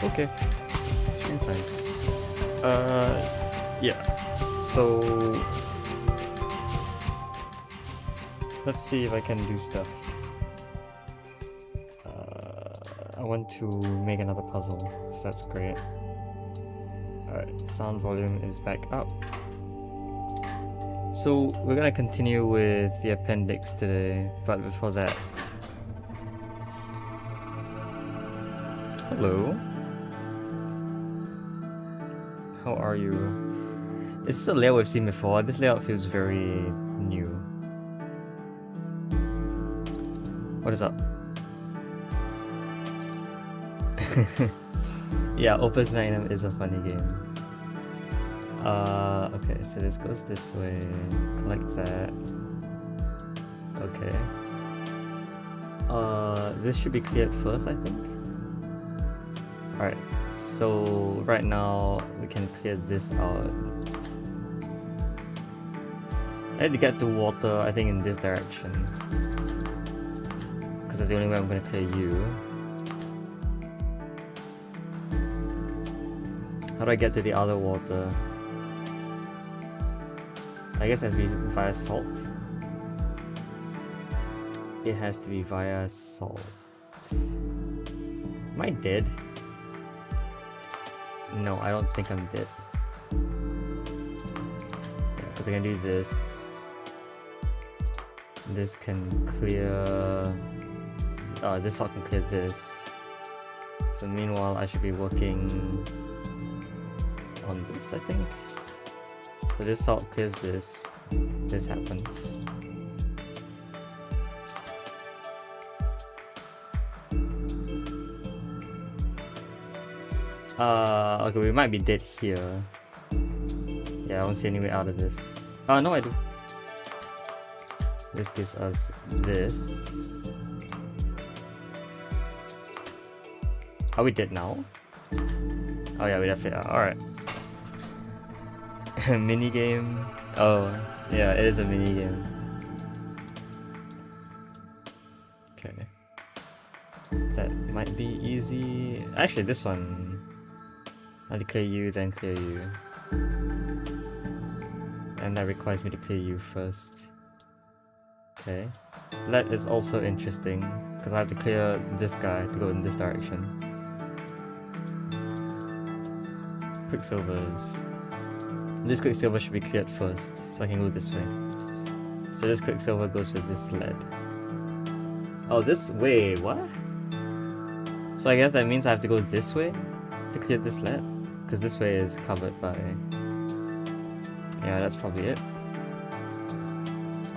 Okay. Stream time. Yeah. So let's see if I can do stuff. I want to make another puzzle, so that's great. Alright, sound volume is back up. So we're gonna continue with the appendix today, but before that... Hello. How are you? Is this a layout we've seen before? This layout feels very new. What is up? Yeah, Opus Magnum is a funny game. Okay, so this goes this way. Collect that. Okay. This should be cleared first, I think. Alright, so right now we can clear this out. I had to get to water, I think, in this direction, because that's the only way I'm gonna clear you. How do I get to the other water? I guess it has to be via salt. It has to be via salt. Am I dead? No, I don't think I'm dead. Yeah, because I can do this. This can clear... this salt can clear this. So meanwhile, I should be working on this, I think. So this salt clears this. This happens. Okay, we might be dead here. Yeah, I don't see any way out of this. No, I do. This gives us this. Are we dead now? Oh yeah, we definitely are. Alright. Mini game. Oh, yeah, it is a mini game. Okay. That might be easy. Actually, this one. I clear you, then clear you. And that requires me to clear you first. Okay. That is also interesting, because I have to clear this guy to go in this direction. Quicksilvers. This Quicksilver should be cleared first, so I can go this way. So this Quicksilver goes with this lead. Oh, this way, what? So I guess that means I have to go this way to clear this lead? Because this way is covered by... Yeah, that's probably it.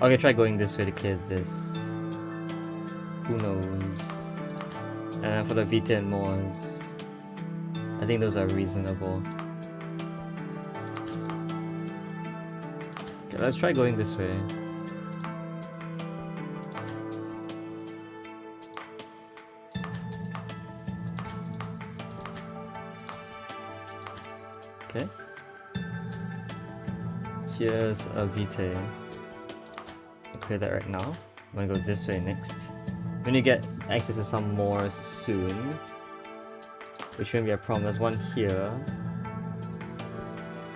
Okay, try going this way to clear this. Who knows? And then for the Vita and Moors, I think those are reasonable. Okay, let's try going this way. Okay. Here's a Vitae. I'll clear that right now. I'm gonna go this way next. When you get access to some Moors soon, which shouldn't be a problem. There's one here.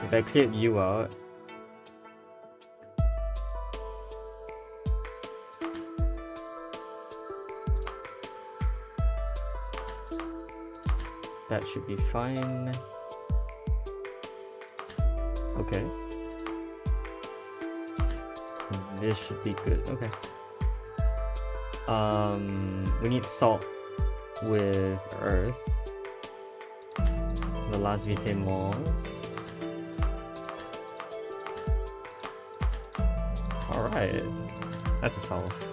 If I cleared you out, that should be fine. Okay. This should be good. Okay. We need salt with earth. The last Vitae Moors. Alright. That's a solve.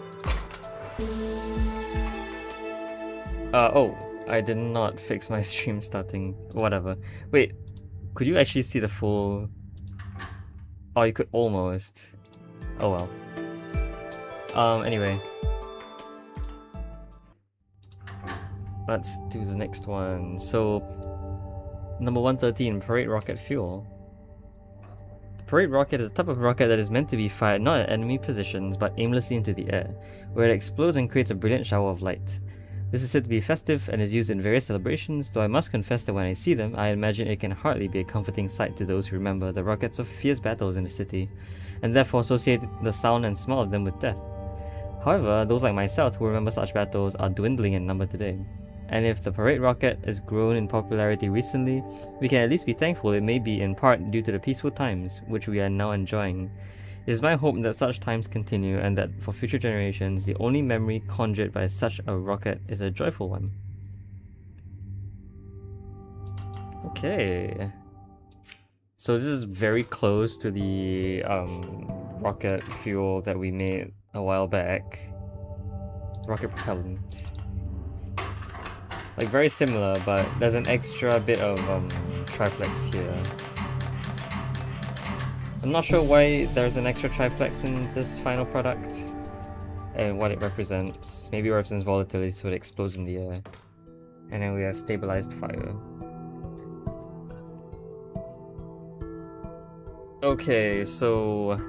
Oh, I did not fix my stream starting. Whatever. Wait, could you actually see the full... Oh, you could almost. Oh well. Anyway. Let's do the next one. So, number 113, Parade Rocket Fuel. The Parade Rocket is a type of rocket that is meant to be fired not at enemy positions, but aimlessly into the air, where it explodes and creates a brilliant shower of light. This is said to be festive and is used in various celebrations, though I must confess that when I see them, I imagine it can hardly be a comforting sight to those who remember the rockets of fierce battles in the city, and therefore associate the sound and smell of them with death. However, those like myself who remember such battles are dwindling in number today. And if the parade rocket has grown in popularity recently, we can at least be thankful it may be in part due to the peaceful times which we are now enjoying. It is my hope that such times continue and that for future generations, the only memory conjured by such a rocket is a joyful one. Okay. So this is very close to the rocket fuel that we made a while back. Rocket propellant. Like very similar, but there's an extra bit of triplex here. I'm not sure why there's an extra triplex in this final product and what it represents. Maybe it represents volatility, so it explodes in the air. And then we have stabilized fire. Okay, so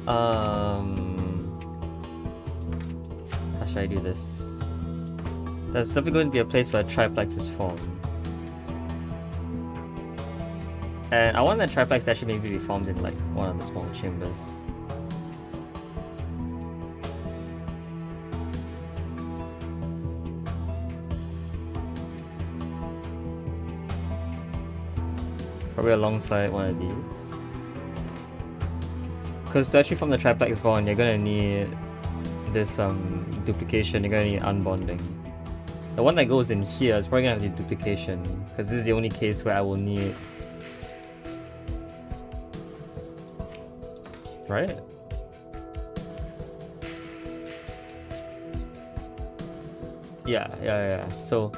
how should I do this? There's definitely going to be a place where a triplex is formed. And I want that triplex to actually maybe be formed in like one of the smaller chambers. Probably alongside one of these. Because to actually form the triplex bond, you're gonna need this duplication, you're gonna need unbonding. The one that goes in here is probably gonna have the duplication, because this is the only case where I will need... Right? Yeah. So,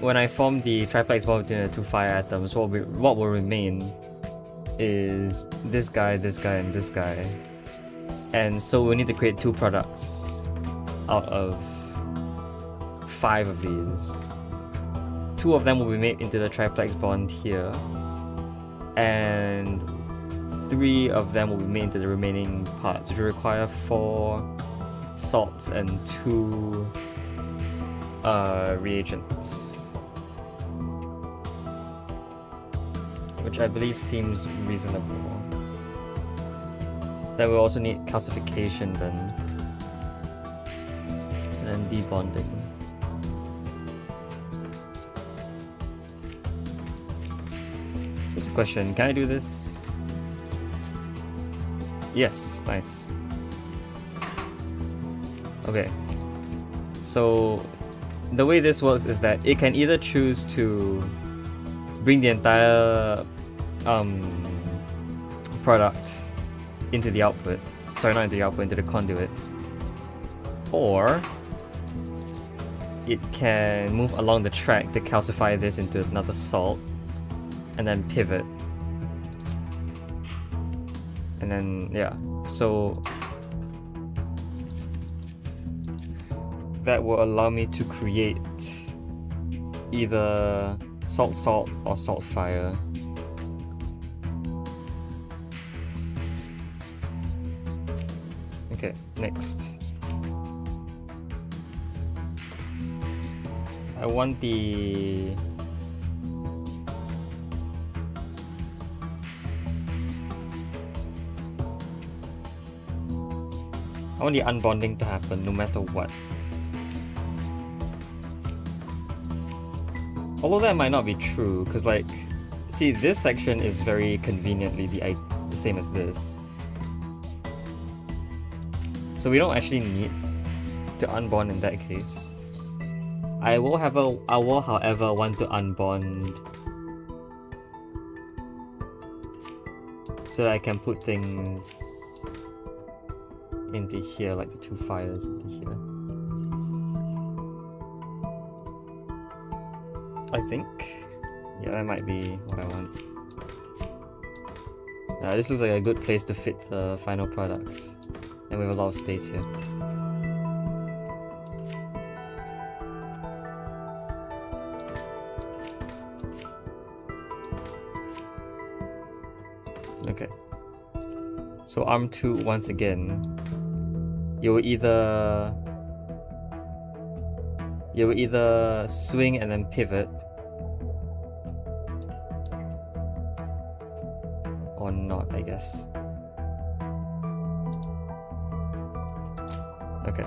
when I form the triplex bond between the two fire atoms, what will remain is this guy, and this guy. And so we need to create 2 products out of 5 of these. 2 of them will be made into the triplex bond here, and 3 of them will be made into the remaining parts, which will require 4 salts and 2 reagents, which I believe seems reasonable. Then we'll also need calcification then, and then debonding. This question, can I do this? Yes, nice. Okay, so the way this works is that it can either choose to bring the entire product into the output, sorry, not into the output, into the conduit, or it can move along the track to calcify this into another salt and then pivot, and then yeah, so that will allow me to create either salt or salt fire. Okay, next. I want the... I want the unbonding to happen no matter what. Although that might not be true, because like, see, this section is very conveniently the same as this. So we don't actually need to unbond in that case. I will however want to unbond so that I can put things into here, like the 2 fires into here. I think. Yeah, that might be what I want. This looks like a good place to fit the final product. And we have a lot of space here. Okay. So arm 2, once again, you will either swing and then pivot, or not, I guess. Okay.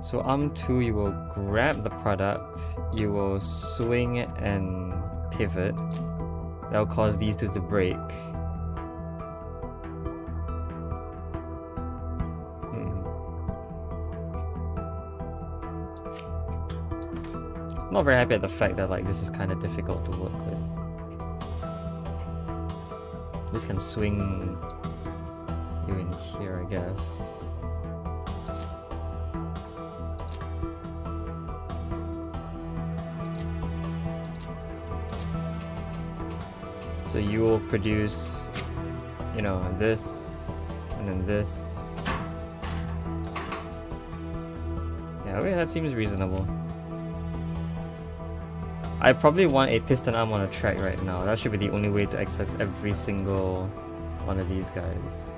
So arm 2, you will grab the product, you will swing and pivot. That will cause these two to break. Not very happy at the fact that like this is kind of difficult to work with. This can swing you in here, I guess. So you will produce, you know, this, and then this. Yeah, okay, that seems reasonable. I probably want a piston arm on a track right now. That should be the only way to access every single one of these guys.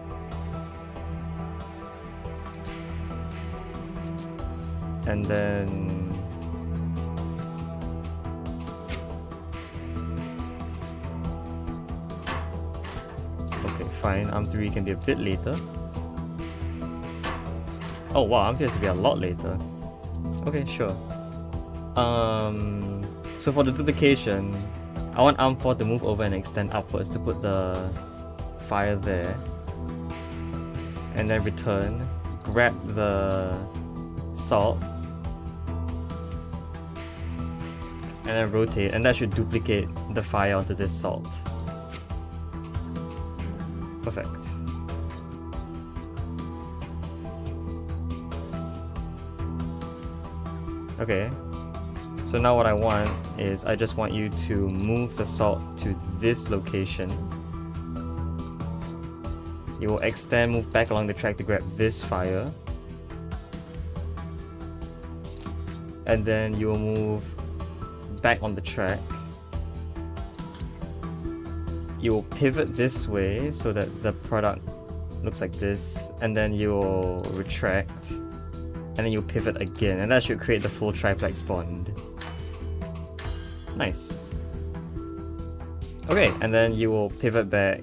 And then... okay, fine. Arm 3 can be a bit later. Oh wow, Arm 3 has to be a lot later. Okay, sure. So for the duplication, I want arm 4 to move over and extend upwards to put the fire there. And then return, grab the salt, and then rotate, and that should duplicate the fire onto this salt. Perfect. Okay. So now what I want is, I just want you to move the salt to this location. You will extend, move back along the track to grab this fire. And then you will move back on the track. You will pivot this way so that the product looks like this. And then you will retract. And then you'll pivot again. And that should create the full triplex bond. Nice. Okay, and then you will pivot back,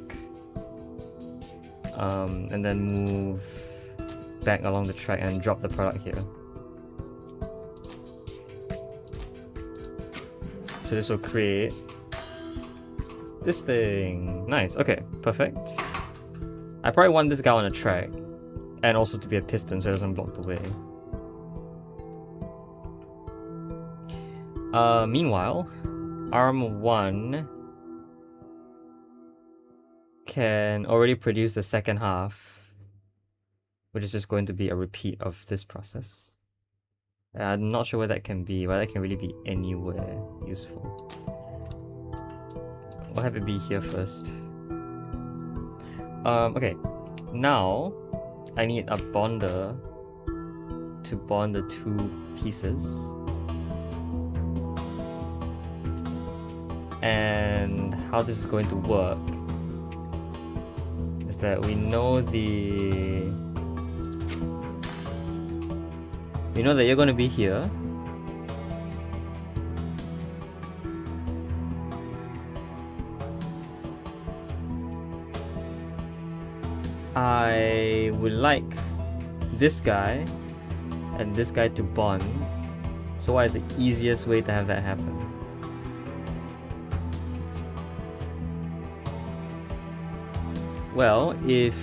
and then move back along the track and drop the product here. So this will create this thing. Nice. Okay, perfect. I probably want this guy on a track, and also to be a piston so it doesn't block the way. Meanwhile, arm 1 can already produce the second half, which is just going to be a repeat of this process. I'm not sure where that can be, but that can really be anywhere useful. We'll have it be here first. Okay, now I need a bonder to bond the two pieces. And how this is going to work is that we know that you're going to be here. I would like this guy and this guy to bond. So what is the easiest way to have that happen? Well, if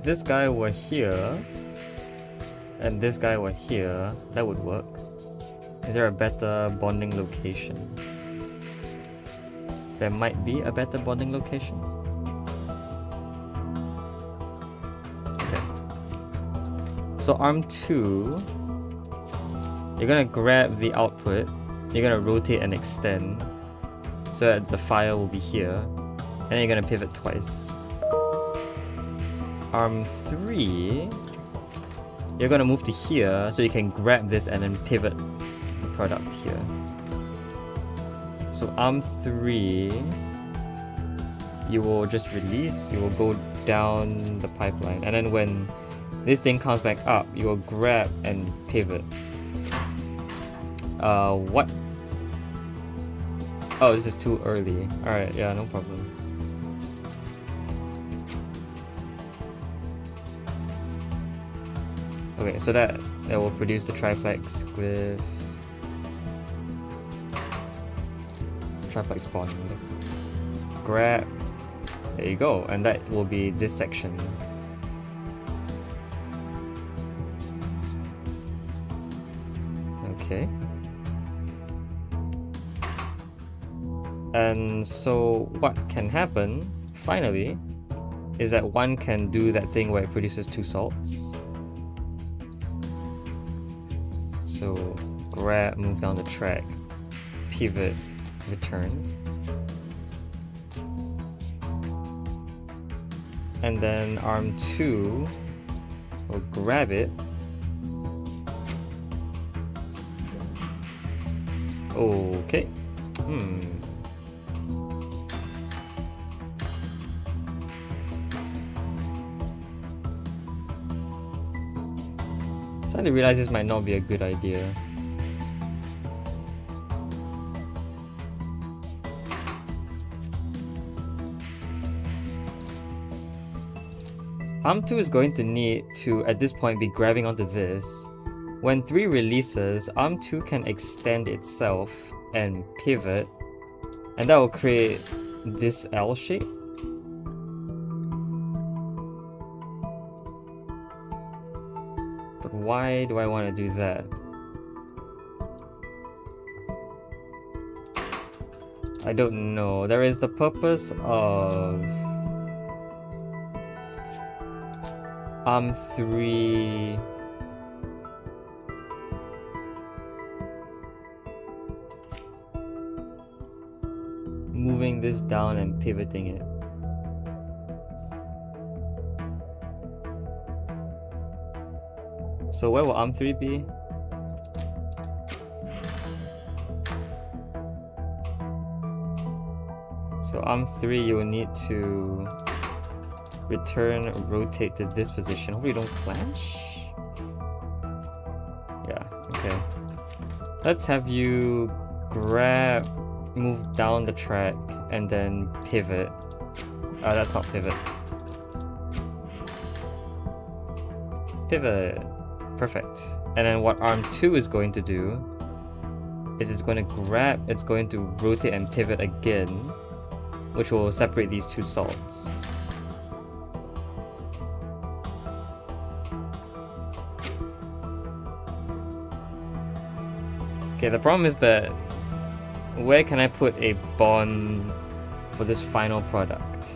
this guy were here and this guy were here, that would work. Is there a better bonding location? There might be a better bonding location. Okay. So arm 2 you're gonna grab the output, you're gonna rotate and extend so that the fire will be here, and then you're gonna pivot twice. Arm 3, you're gonna move to here so you can grab this and then pivot the product here. So arm 3, you will just release, you will go down the pipeline, and then when this thing comes back up, you will grab and pivot. What? Oh, this is too early. Alright, yeah, no problem. Okay, so that will produce the triplex with triplex bond. Grab. There you go, and that will be this section. Okay. And so what can happen, finally, is that one can do that thing where it produces 2 salts. So grab, move down the track, pivot, return. And then arm 2 will grab it. Okay. Starting to realize this might not be a good idea. Arm 2 is going to need to, at this point, be grabbing onto this. When 3 releases, arm 2 can extend itself and pivot, and that will create this L shape. But why do I want to do that? I don't know. There is the purpose of arm 3. Moving this down and pivoting it. So where will arm 3 be? So arm 3, you will need to return, rotate to this position. Hopefully you don't flash. Yeah, okay. Let's have you grab, move down the track, and then pivot. That's not pivot. Pivot. Perfect. And then what arm 2 is going to do is it's going to grab, it's going to rotate and pivot again, which will separate these 2 salts. Okay, the problem is that where can I put a bond for this final product?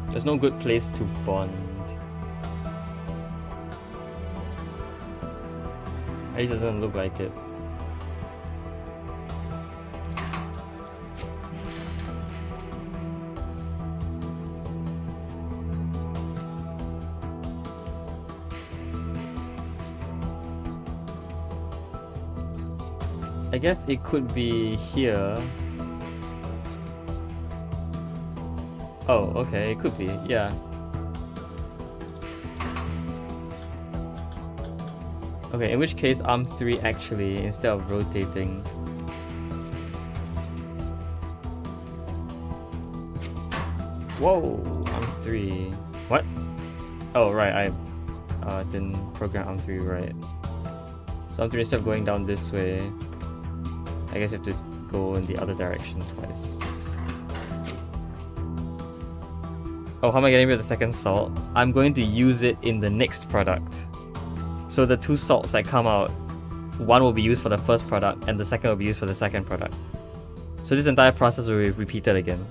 There's no good place to bond. At least it doesn't look like it. I guess it could be here. Oh, okay, it could be, yeah. Okay, in which case arm 3 actually, instead of rotating, whoa, arm 3. What? Oh, right, I didn't program arm 3 right. So arm 3, instead of going down this way, I guess you have to go in the other direction twice. Oh, how am I getting rid of the second salt? I'm going to use it in the next product. So the 2 salts that come out, one will be used for the first product and the second will be used for the second product. So this entire process will be repeated again.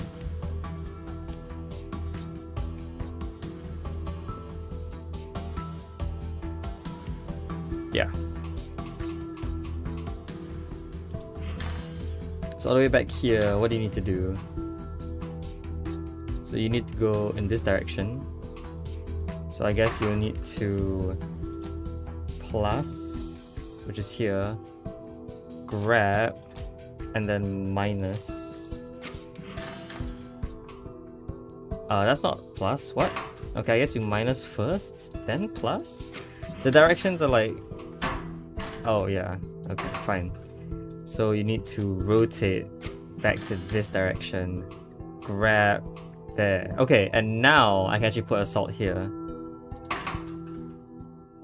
Yeah. So all the way back here, what do you need to do? So you need to go in this direction. So I guess you'll need to plus, which is here, grab, and then minus. That's not plus, what? Okay, I guess you minus first, then plus? The directions are like... Oh yeah, okay, fine. So you need to rotate back to this direction, grab there. Okay, and now I can actually put a salt here.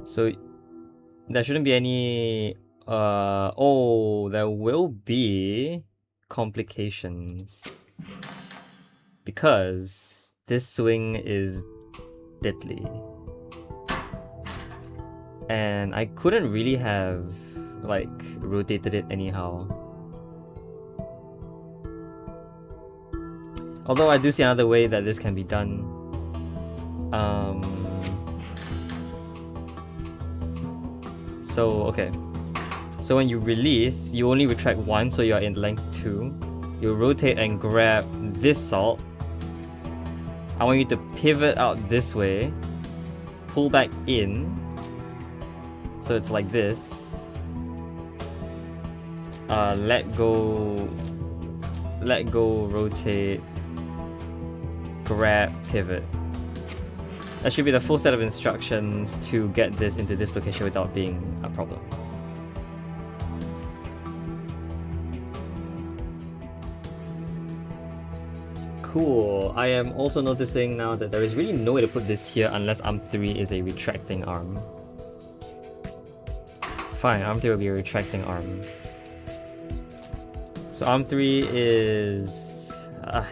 So there shouldn't be any... oh, there will be complications. Because this swing is deadly. And I couldn't really have, like, rotated it anyhow. Although I do see another way that this can be done. So, okay. So when you release, you only retract 1, so you're in length 2. You rotate and grab this salt. I want you to pivot out this way, pull back in, so it's like this. Let go, rotate, grab, pivot. That should be the full set of instructions to get this into this location without being a problem. Cool. I am also noticing now that there is really no way to put this here unless arm 3 is a retracting arm. Fine, arm 3 will be a retracting arm. So arm 3 is...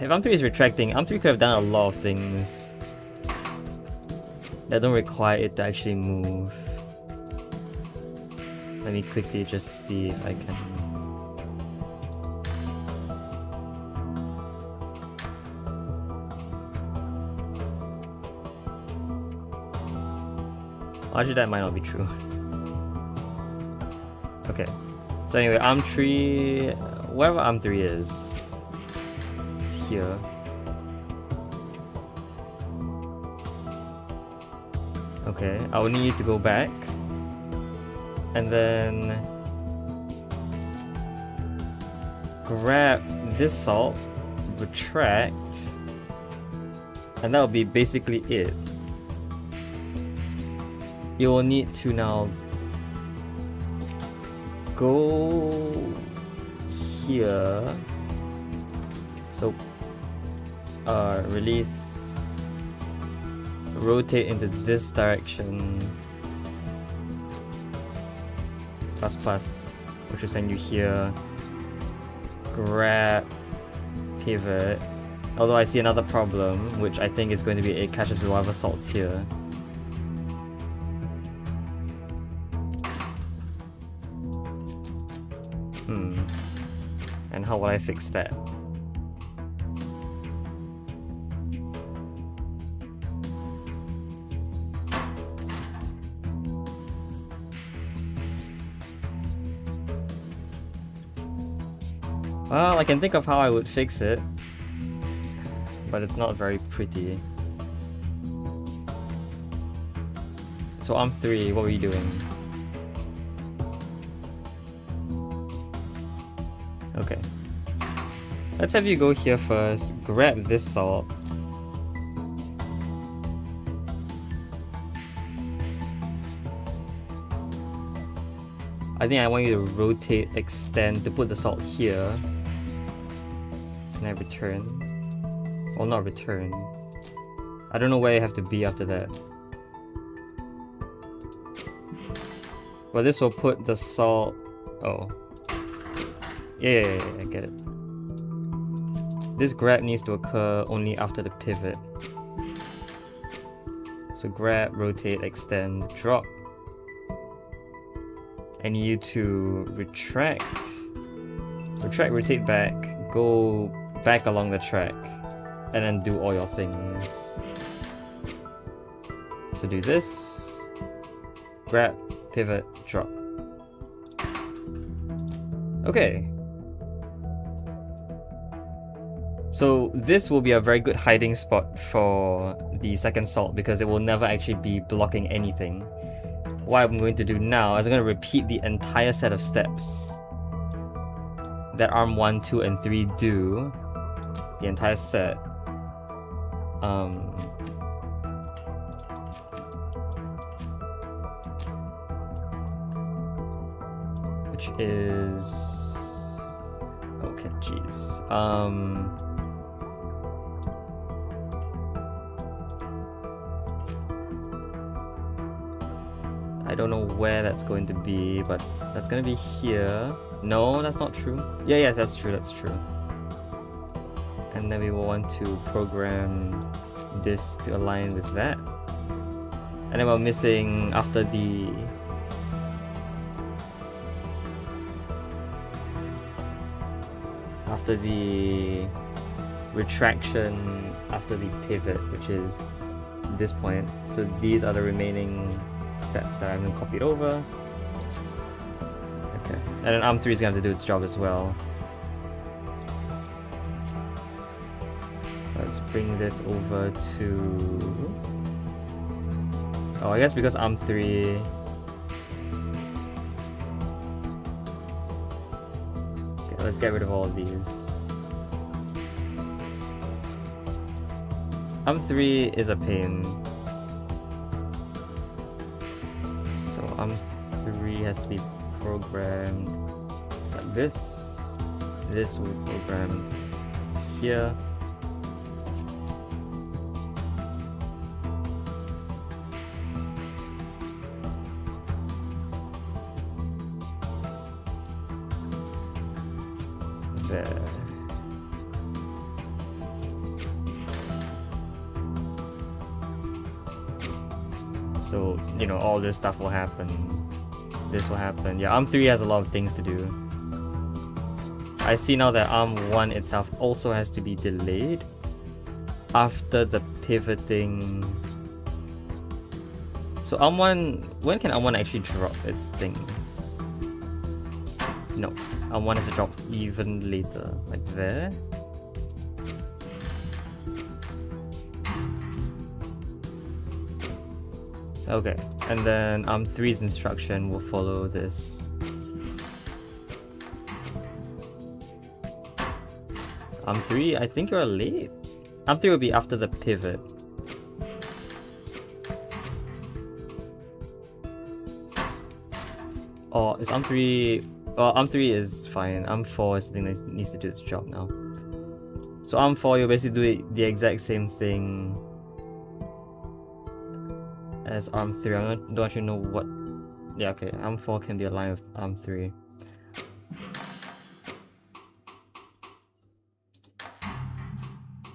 if arm 3 is retracting, arm 3 could have done a lot of things that don't require it to actually move. Let me quickly just see if I can... Actually, that might not be true. Okay. So anyway, arm 3... wherever arm 3 is... it's here. Okay, I will need you to go back. And then... grab this salt, retract, and that will be basically it. You will need to now go here. So release, rotate into this direction, plus, which will send you here. Grab, pivot. Although I see another problem, which I think is going to be it catches whatever salt's here. And how will I fix that? Well, I can think of how I would fix it, but it's not very pretty. So arm 3, what were you doing? Okay. Let's have you go here first, grab this salt. I think I want you to rotate, extend to put the salt here. Can I return? Well, not return. I don't know where you have to be after that. Well, this will put the salt... Oh. Yeah, I get it. This grab needs to occur only after the pivot. So grab, rotate, extend, drop. I need you to retract. Retract, rotate back, go back along the track, and then do all your things. So do this, grab, pivot, drop. Okay. So this will be a very good hiding spot for the second salt because it will never actually be blocking anything. What I'm going to do now is I'm going to repeat the entire set of steps that arm 1, 2, and 3 do. The entire set. Which is... okay, jeez. I don't know where that's going to be, but that's going to be here. No, that's not true. Yeah, yes, that's true, that's true. And then we will want to program this to align with that. And then we're missing after the... after the retraction, after the pivot, which is this point. So these are the remaining steps that I haven't copied over. Okay, and then arm 3 is going to have to do its job as well. Let's bring this over to... oh, I guess because arm 3... okay, let's get rid of all of these. Arm 3 is a pain. So arm 3 has to be programmed like this. This will be programmed here. There. So, you know, all this stuff will happen. This will happen. Yeah, arm 3 has a lot of things to do. I see now that arm 1 itself also has to be delayed after the pivoting. So arm 1, when can arm 1 actually drop its things? No, arm 1 has to drop even later, like there. Okay, and then arm 3's instruction will follow this. Arm 3, I think you're late. Arm 3 will be after the pivot. Or is arm 3... well, arm 3 is fine. Arm 4 is the thing that needs to do its job now. So arm 4, you'll basically do the exact same thing as arm 3. I don't actually know what... yeah, okay. Arm 4 can be aligned with arm 3.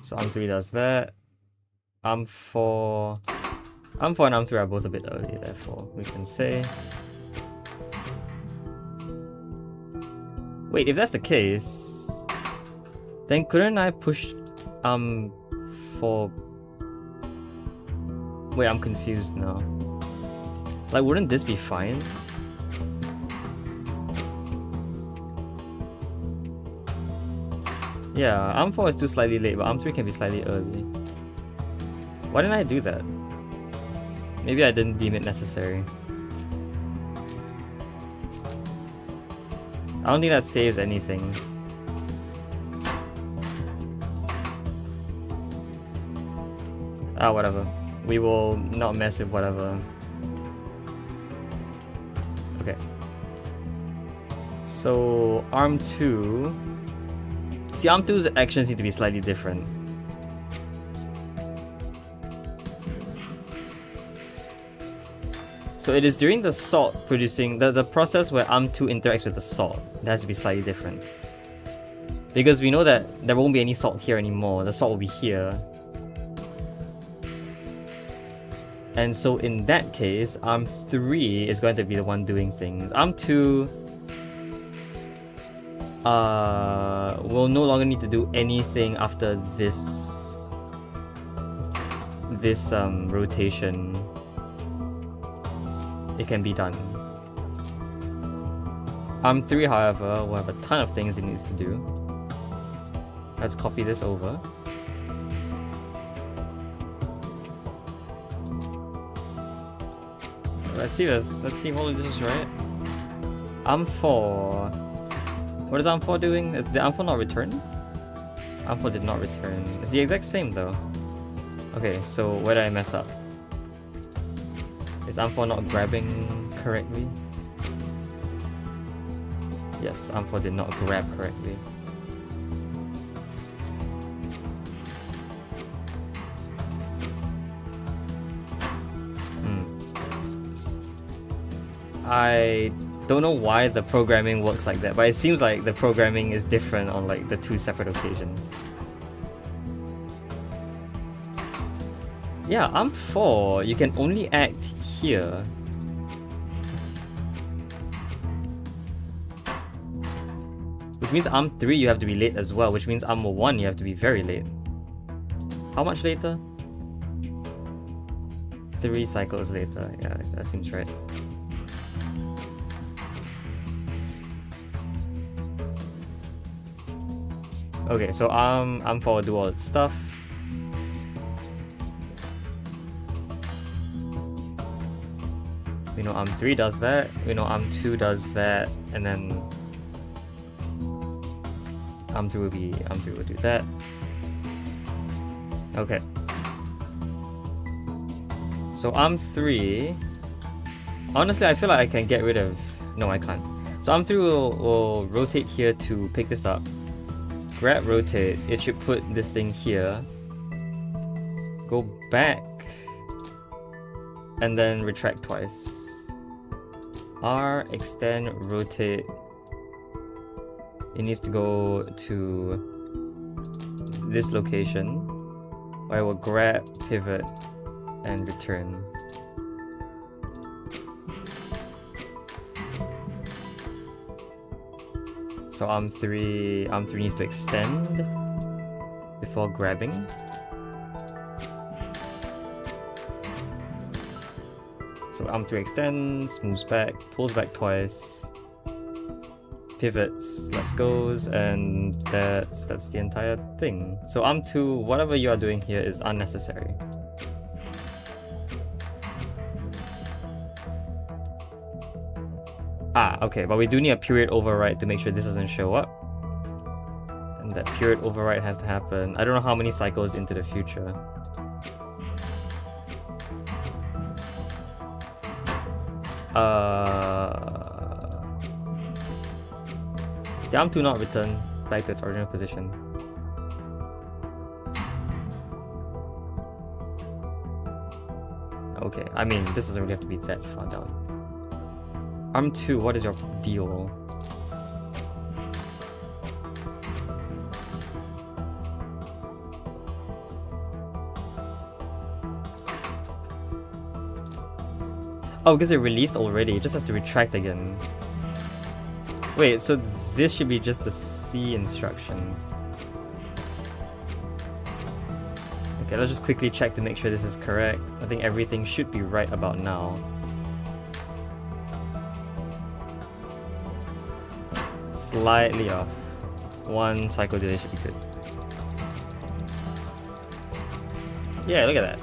So arm 3 does that. Arm 4 and arm 3 are both a bit early, therefore we can say... wait, if that's the case, then couldn't I push arm 4... wait, I'm confused now. Like, wouldn't this be fine? Yeah, arm 4 is too slightly late, but arm 3 can be slightly early. Why didn't I do that? Maybe I didn't deem it necessary. I don't think that saves anything. Ah, whatever. We will not mess with whatever. Okay. So, arm 2... see, arm 2's actions need to be slightly different. So it is during the salt producing, the process where arm 2 interacts with the salt. It has to be slightly different. Because we know that there won't be any salt here anymore. The salt will be here. And so in that case, arm 3 is going to be the one doing things. Arm 2 will no longer need to do anything after this rotation. It can be done. ARM3, however, will have a ton of things it needs to do. Let's copy this over. Let's see this. Let's see if all of this is right. ARM4. What is ARM4 doing? Did ARM4 not return? ARM4 did not return. It's the exact same though. Okay, so where did I mess up? Is ARM4 not grabbing correctly? Yes, ARM4 did not grab correctly. I don't know why the programming works like that, but it seems like the programming is different on like the two separate occasions. Yeah, ARM4, you can only act here. Which means ARM3 you have to be late as well, which means ARM1 you have to be very late. How much later? 3 cycles later, yeah, that seems right. Okay, so ARM4 will do all its stuff. We know ARM3 does that, we know ARM2 does that, and then ARM3 will do that. Okay. So ARM3, honestly I feel like I can get rid of, no I can't. So ARM3 will rotate here to pick this up. Grab rotate, it should put this thing here, go back, and then retract twice. R, extend, rotate, it needs to go to this location, where I will grab, pivot, and return. So ARM3 needs to extend before grabbing. So ARM3 extends, moves back, pulls back twice, pivots, lets goes, and that's the entire thing. So ARM2, whatever you are doing here is unnecessary. Ah, okay, but we do need a period override to make sure this doesn't show up. And that period override has to happen. I don't know how many cycles into the future. The ARM2 not return back to its original position. Okay, I mean, this doesn't really have to be that far down. ARM2, what is your deal? Oh, because it released already, it just has to retract again. Wait, so this should be just the C instruction. Okay, let's just quickly check to make sure this is correct. I think everything should be right about now. Slightly off. 1 cycle delay should be good. Yeah, look at that.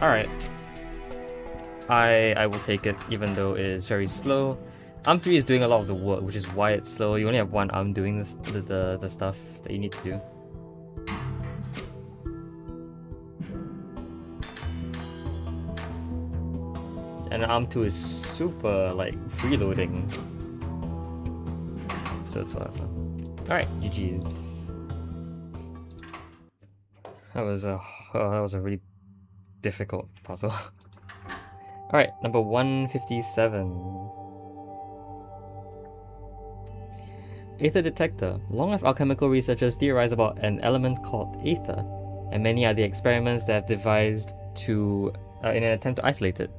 Alright. I will take it even though it is very slow. ARM3 is doing a lot of the work, which is why it's slow. You only have one arm doing this, the stuff that you need to do. And ARM2 is super, like, freeloading. So it's whatever. Alright, GG's. That was a really difficult puzzle. Alright, number 157. Aether detector. Long-life alchemical researchers theorize about an element called aether, and many are the experiments they have devised to in an attempt to isolate it.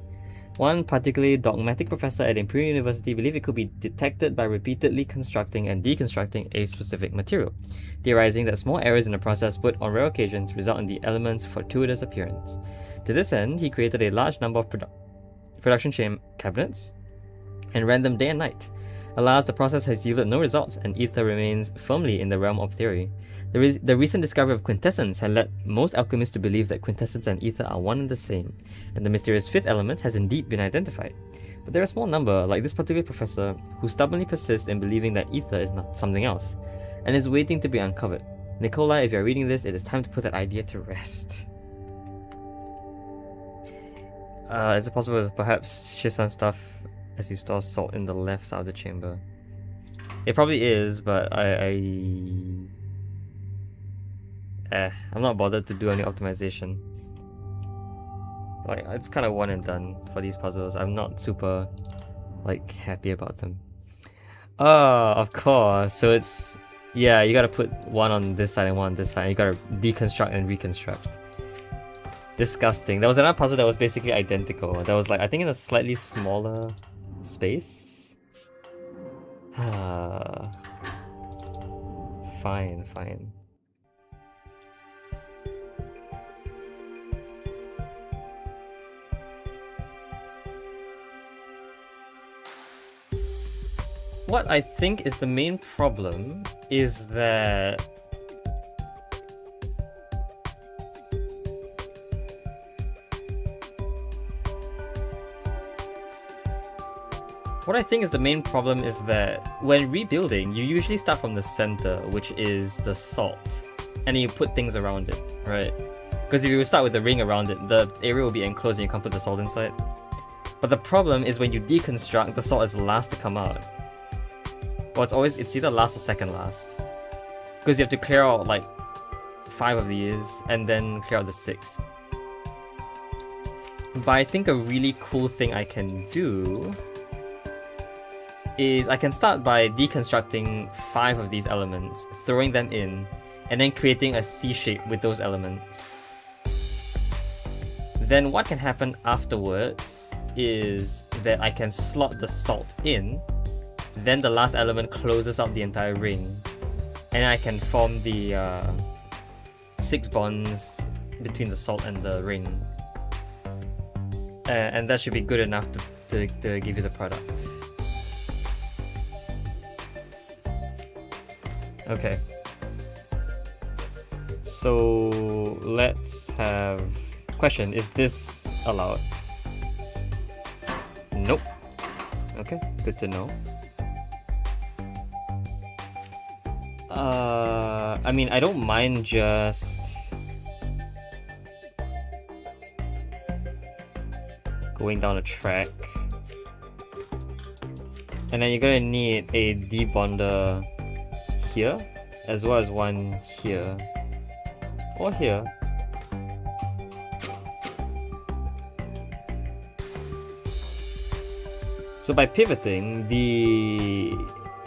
One particularly dogmatic professor at Imperial University believed it could be detected by repeatedly constructing and deconstructing a specific material, theorizing that small errors in the process would, on rare occasions, result in the element's fortuitous appearance. To this end, he created a large number of production cabinets and ran them day and night. Alas, the process has yielded no results, and ether remains firmly in the realm of theory. The recent discovery of quintessence had led most alchemists to believe that quintessence and ether are one and the same, and the mysterious fifth element has indeed been identified. But there are a small number, like this particular professor, who stubbornly persist in believing that ether is not something else, and is waiting to be uncovered. Nicola, if you're reading this, it is time to put that idea to rest. Is it possible to perhaps shift some stuff as you store salt in the left side of the chamber? It probably is, but I'm not bothered to do any optimization. Like, it's kind of one and done for these puzzles. I'm not super, like, happy about them. Oh, of course. So it's, yeah, you gotta put one on this side and one on this side. You gotta deconstruct and reconstruct. Disgusting. There was another puzzle that was basically identical. That was like, I think in a slightly smaller space. Fine. What I think is the main problem is that when rebuilding, you usually start from the center, which is the salt, and then you put things around it, right? Because if you start with the ring around it, the area will be enclosed and you can't put the salt inside. But the problem is when you deconstruct, the salt is last to come out. Well, it's either last or second last. Because you have to clear out like 5 of these and then clear out the 6th. But I think a really cool thing I can do is I can start by deconstructing 5 of these elements, throwing them in, and then creating a C shape with those elements. Then what can happen afterwards is that I can slot the salt in, then the last element closes out the entire ring, and I can form the 6 bonds between the salt and the ring. And that should be good enough to give you the product. Okay. So let's have... Question, is this allowed? Nope. Okay, good to know. I mean, I don't mind just going down a track. And then you're gonna need a debonder here, as well as one here. Or here. So by pivoting, the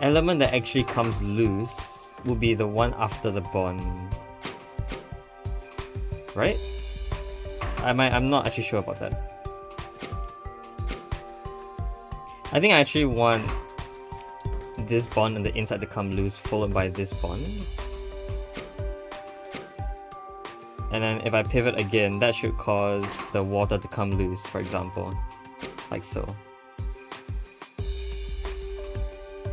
element that actually comes loose will be the one after the bond. Right? I'm not actually sure about that. I think I actually want this bond on the inside to come loose, followed by this bond. And then if I pivot again, that should cause the water to come loose, for example. Like so.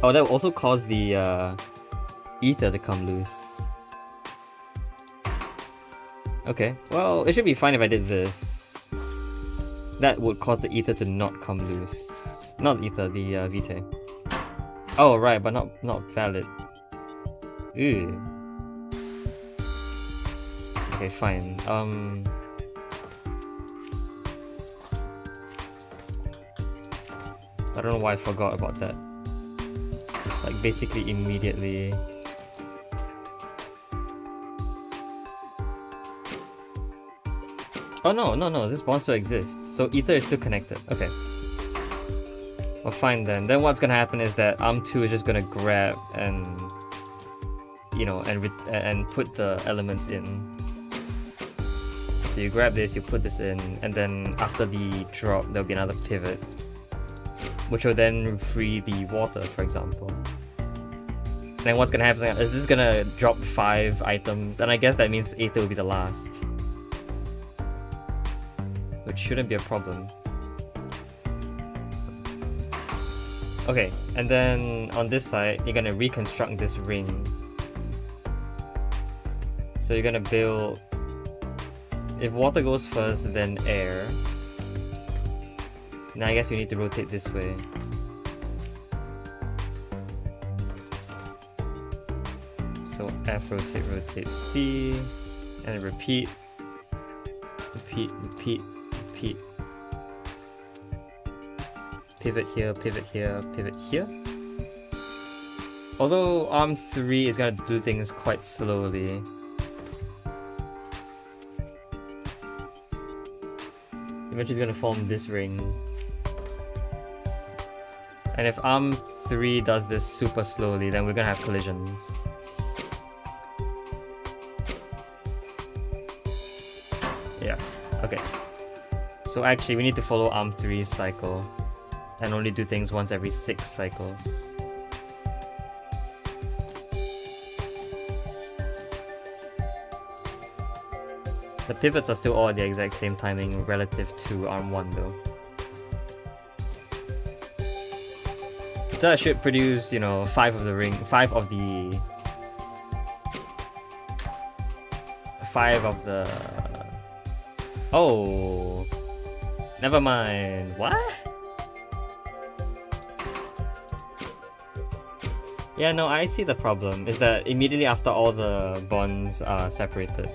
Oh, that will also cause the ether to come loose. Okay, well, it should be fine if I did this. That would cause the ether to not come loose. Not ether, the vitae. Oh, right, but not valid. Ew. Okay, fine. I don't know why I forgot about that. Like, basically immediately. Oh no, this bond still exists. So ether is still connected. Okay. Well, fine then. Then what's gonna happen is that arm 2 is just gonna grab and, you know, and put the elements in. So you grab this, you put this in, and then after the drop, there'll be another pivot, which will then free the water, for example. Then what's gonna happen is this gonna drop 5 items, and I guess that means Aether will be the last, which shouldn't be a problem. Okay, and then on this side, you're gonna reconstruct this ring. So you're gonna build, if water goes first, then air. Now I guess you need to rotate this way. So F, rotate, rotate, C, and repeat, repeat, repeat, repeat. Pivot here, pivot here, pivot here. Although arm 3 is gonna do things quite slowly. Eventually it's gonna form this ring. And if arm 3 does this super slowly, then we're gonna have collisions. Yeah, okay. So actually we need to follow arm 3's cycle and only do things once every 6 cycles. The pivots are still all at the exact same timing relative to arm 1 though. So that should produce, you know, 5 of the ring, 5 of the... 5 of the... Oh! Never mind. What? Yeah, no, I see the problem. Is that immediately after all the bonds are separated,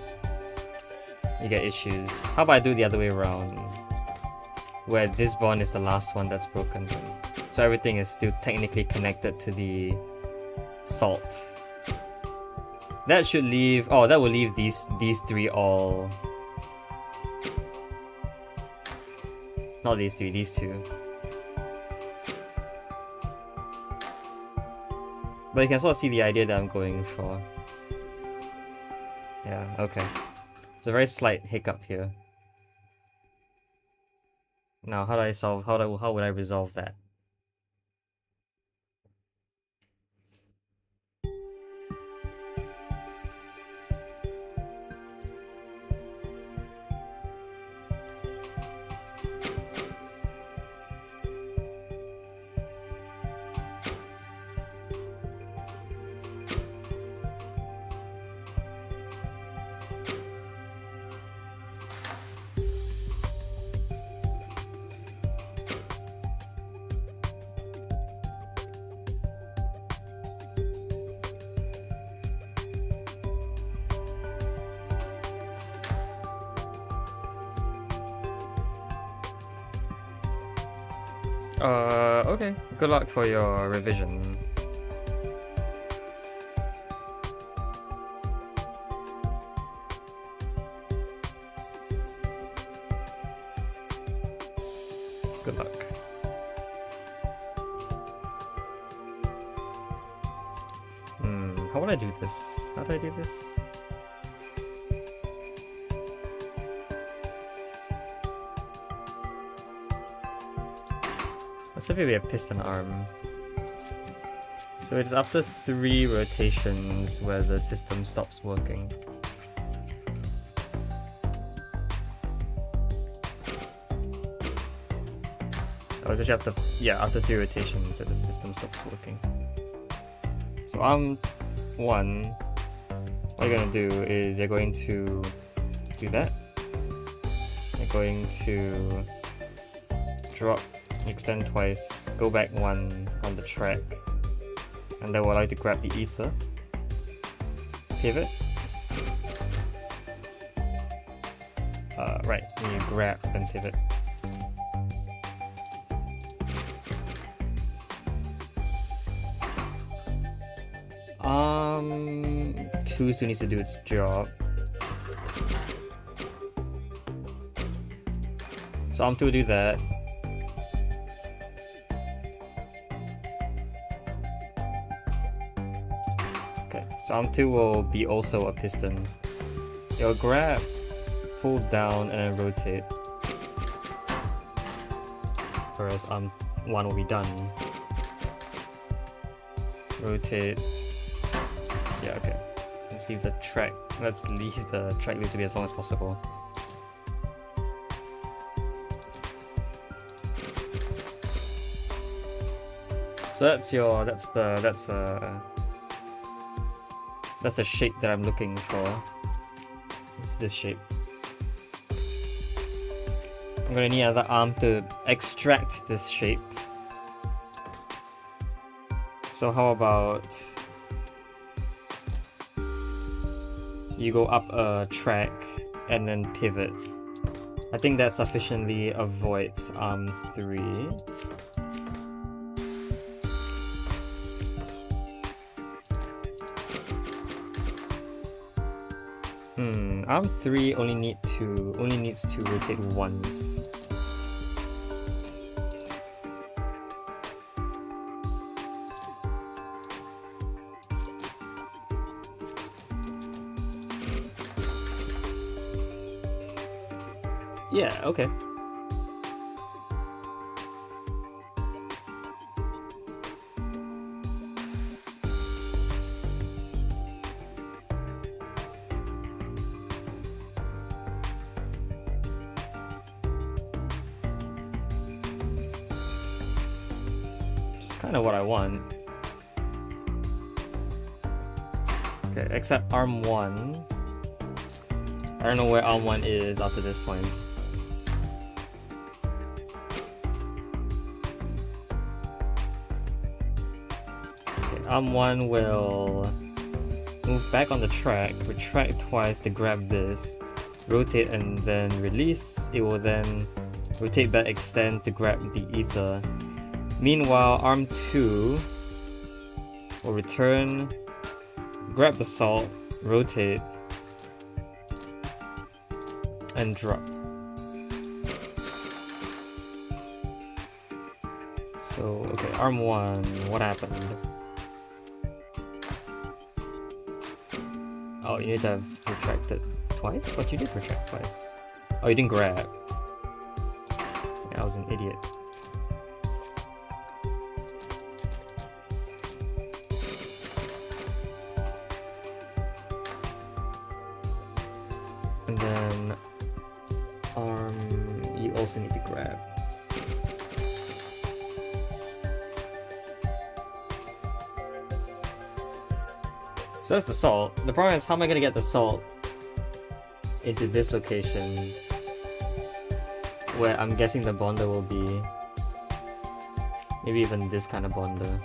you get issues. How about I do the other way around? Where this bond is the last one that's broken. So everything is still technically connected to the salt. That should leave... Oh, that will leave these 3 all... Not these 3, these 2. But you can sort of see the idea that I'm going for. Yeah, okay. It's a very slight hiccup here. Now, how would I resolve that? Okay. Good luck for your revision. Good luck. How would I do this? How do I do this? Let's say we have piston arm. So it is after 3 rotations where the system stops working. Oh, it's actually after 3 rotations that the system stops working. So arm 1, what you're gonna do is you're going to do that. You're going to drop, extend twice, go back 1 on the track, and that will allow you to grab the ether, pivot, right, and you grab and pivot. Two still needs to do its job. So arm 2 will do that. Okay, so arm 2 will be also a piston. You'll grab, pull down and then rotate. Whereas arm 1 will be done. Rotate. Yeah, okay. Let's leave the track loop to be as long as possible. So that's the shape that I'm looking for. It's this shape. I'm gonna need another arm to extract this shape. So how about you go up a track and then pivot. I think that sufficiently avoids arm 3. Arm 3 only needs to rotate once. Yeah, okay. Kind of what I want. Okay, except arm 1. I don't know where arm 1 is after this point. Okay, arm 1 will move back on the track, retract twice to grab this, rotate and then release. It will then rotate back, extend to grab the ether. Meanwhile, arm 2 will return, grab the salt, rotate, and drop. So, okay, arm 1, what happened? Oh, you need to have retracted twice? But you did retract twice. Oh, you didn't grab. Yeah, I was an idiot. And then arm, you also need to grab. So that's the salt. The problem is, how am I gonna get the salt into this location where I'm guessing the bonder will be? Maybe even this kind of bonder.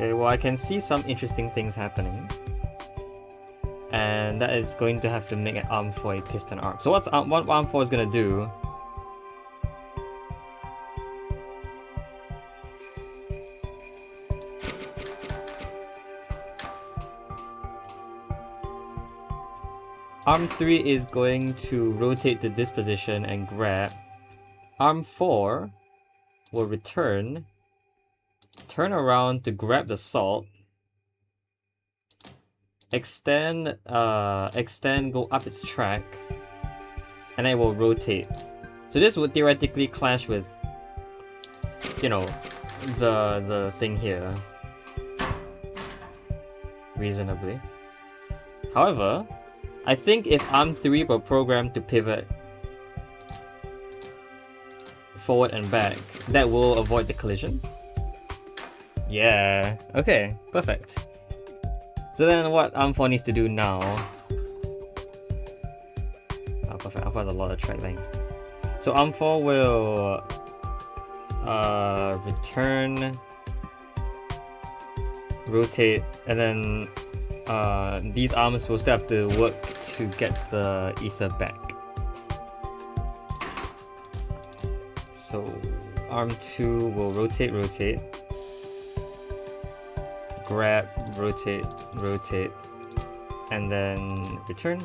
Okay, well, I can see some interesting things happening. And that is going to have to make an arm for a piston arm. So what arm 4 is going to do... Arm 3 is going to rotate to this position and grab. Arm 4 will return, turn around to grab the salt, extend, go up its track, and then it will rotate. So this would theoretically clash with, you know, the thing here, reasonably. However, I think if arm 3 were programmed to pivot forward and back, that will avoid the collision. Yeah, okay, perfect. So then what arm 4 needs to do now... Oh, perfect, arm 4 has a lot of track length. So arm 4 will return, rotate, and then these arms will still have to work to get the ether back. So arm 2 will rotate, grab, rotate, rotate, and then return.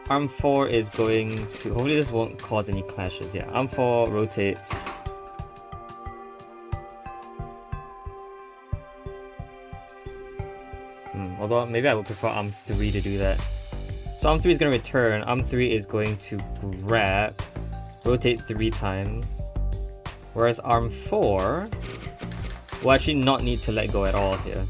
Arm 4 is going to... Hopefully this won't cause any clashes. Yeah, arm 4 rotates. Although maybe I would prefer arm 3 to do that. So arm 3 is going to return. Arm 3 is going to grab, rotate 3 times. Whereas arm 4 will actually not need to let go at all here.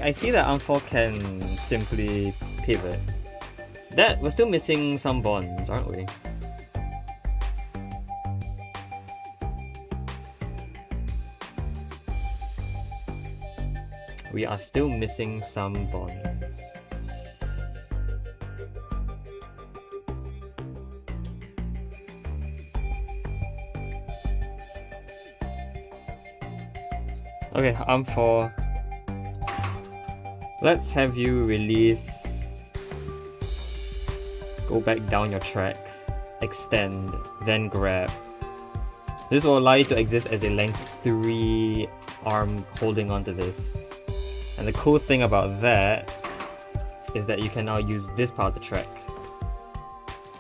I see that arm 4 can simply pivot. That we're still missing some bonds, aren't we? We are still missing some bonds. Okay, arm 4. Let's have you release, go back down your track, extend, then grab. This will allow you to exist as a length 3 arm holding onto this. And the cool thing about that is that you can now use this part of the track.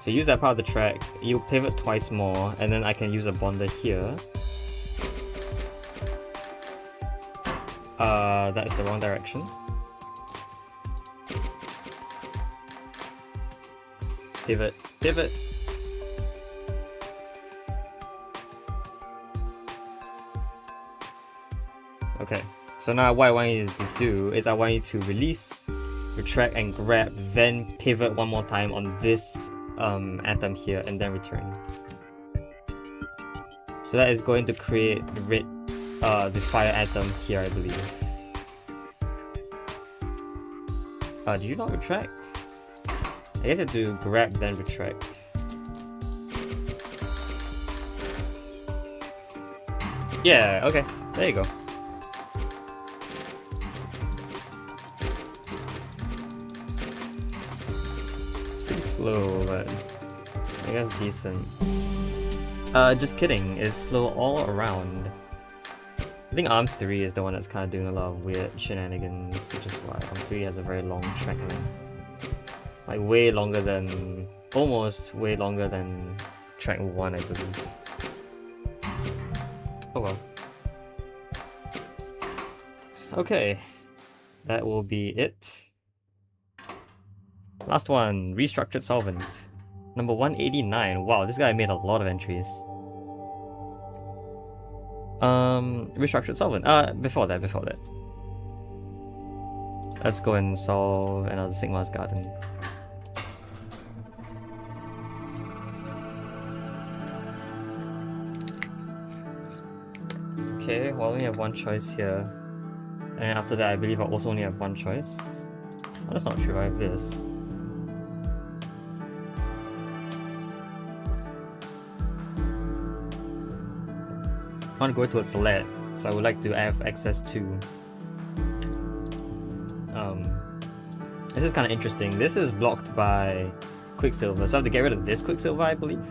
So use that part of the track, you pivot twice more, and then I can use a bonder here. That is the wrong direction. Pivot, pivot. Okay, so now what I want you to do is I want you to release, retract and grab, then pivot one more time on this atom here and then return. So that is going to create the fire atom here, I believe. Do you not retract? I guess you have to grab then retract. Yeah, okay, there you go. It's pretty slow, but I guess decent. Just kidding, it's slow all around. I think arm 3 is the one that's kind of doing a lot of weird shenanigans, which is why arm 3 has a very long track length. Like way longer than, almost way longer than track 1, I believe. Oh well. Okay, that will be it. Last one, restructured solvent. Number 189. Wow, this guy made a lot of entries. Restructured solvent. Before that. Let's go and solve another Sigma's Garden. Okay, well, I only have one choice here. And after that, I believe I also only have one choice. Oh, that's not true, I have this. I want to go towards lead, so I would like to have access to... This is kind of interesting. This is blocked by Quicksilver, so I have to get rid of this Quicksilver, I believe.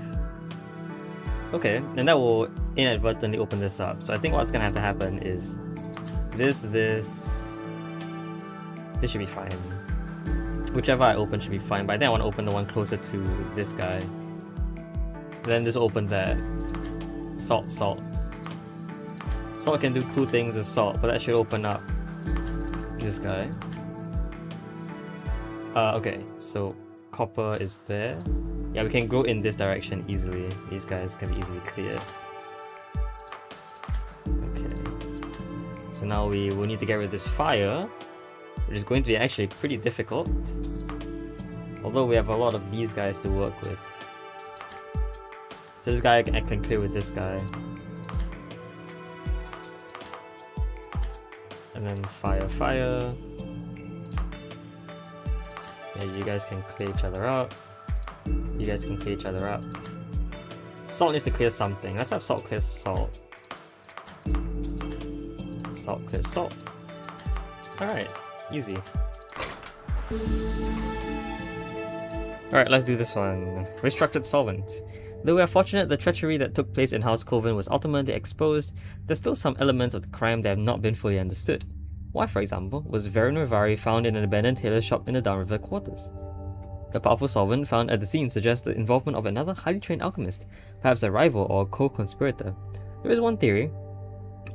Okay, and that will inadvertently open this up. So I think what's gonna have to happen is this should be fine. Whichever I open should be fine, but I think I want to open the one closer to this guy. Then just open that. Salt. Salt can do cool things with salt, but that should open up this guy. Okay, so copper is there. Yeah, we can go in this direction easily. These guys can be easily cleared. Okay. So now we will need to get rid of this fire, which is going to be actually pretty difficult. Although we have a lot of these guys to work with. So this guy I can clear with this guy. And then fire. Yeah, you guys can clear each other out. You guys can clear each other out. Salt needs to clear something. Let's have salt clear salt. salt, clear salt. Alright, easy. Alright, let's do this one. Restructured solvent. Though we are fortunate the treachery that took place in House Coven was ultimately exposed, there's still some elements of the crime that have not been fully understood. Why, for example, was Varen Rivari found in an abandoned tailor shop in the Downriver quarters? A powerful solvent found at the scene suggests the involvement of another highly trained alchemist, perhaps a rival or co-conspirator. There is one theory,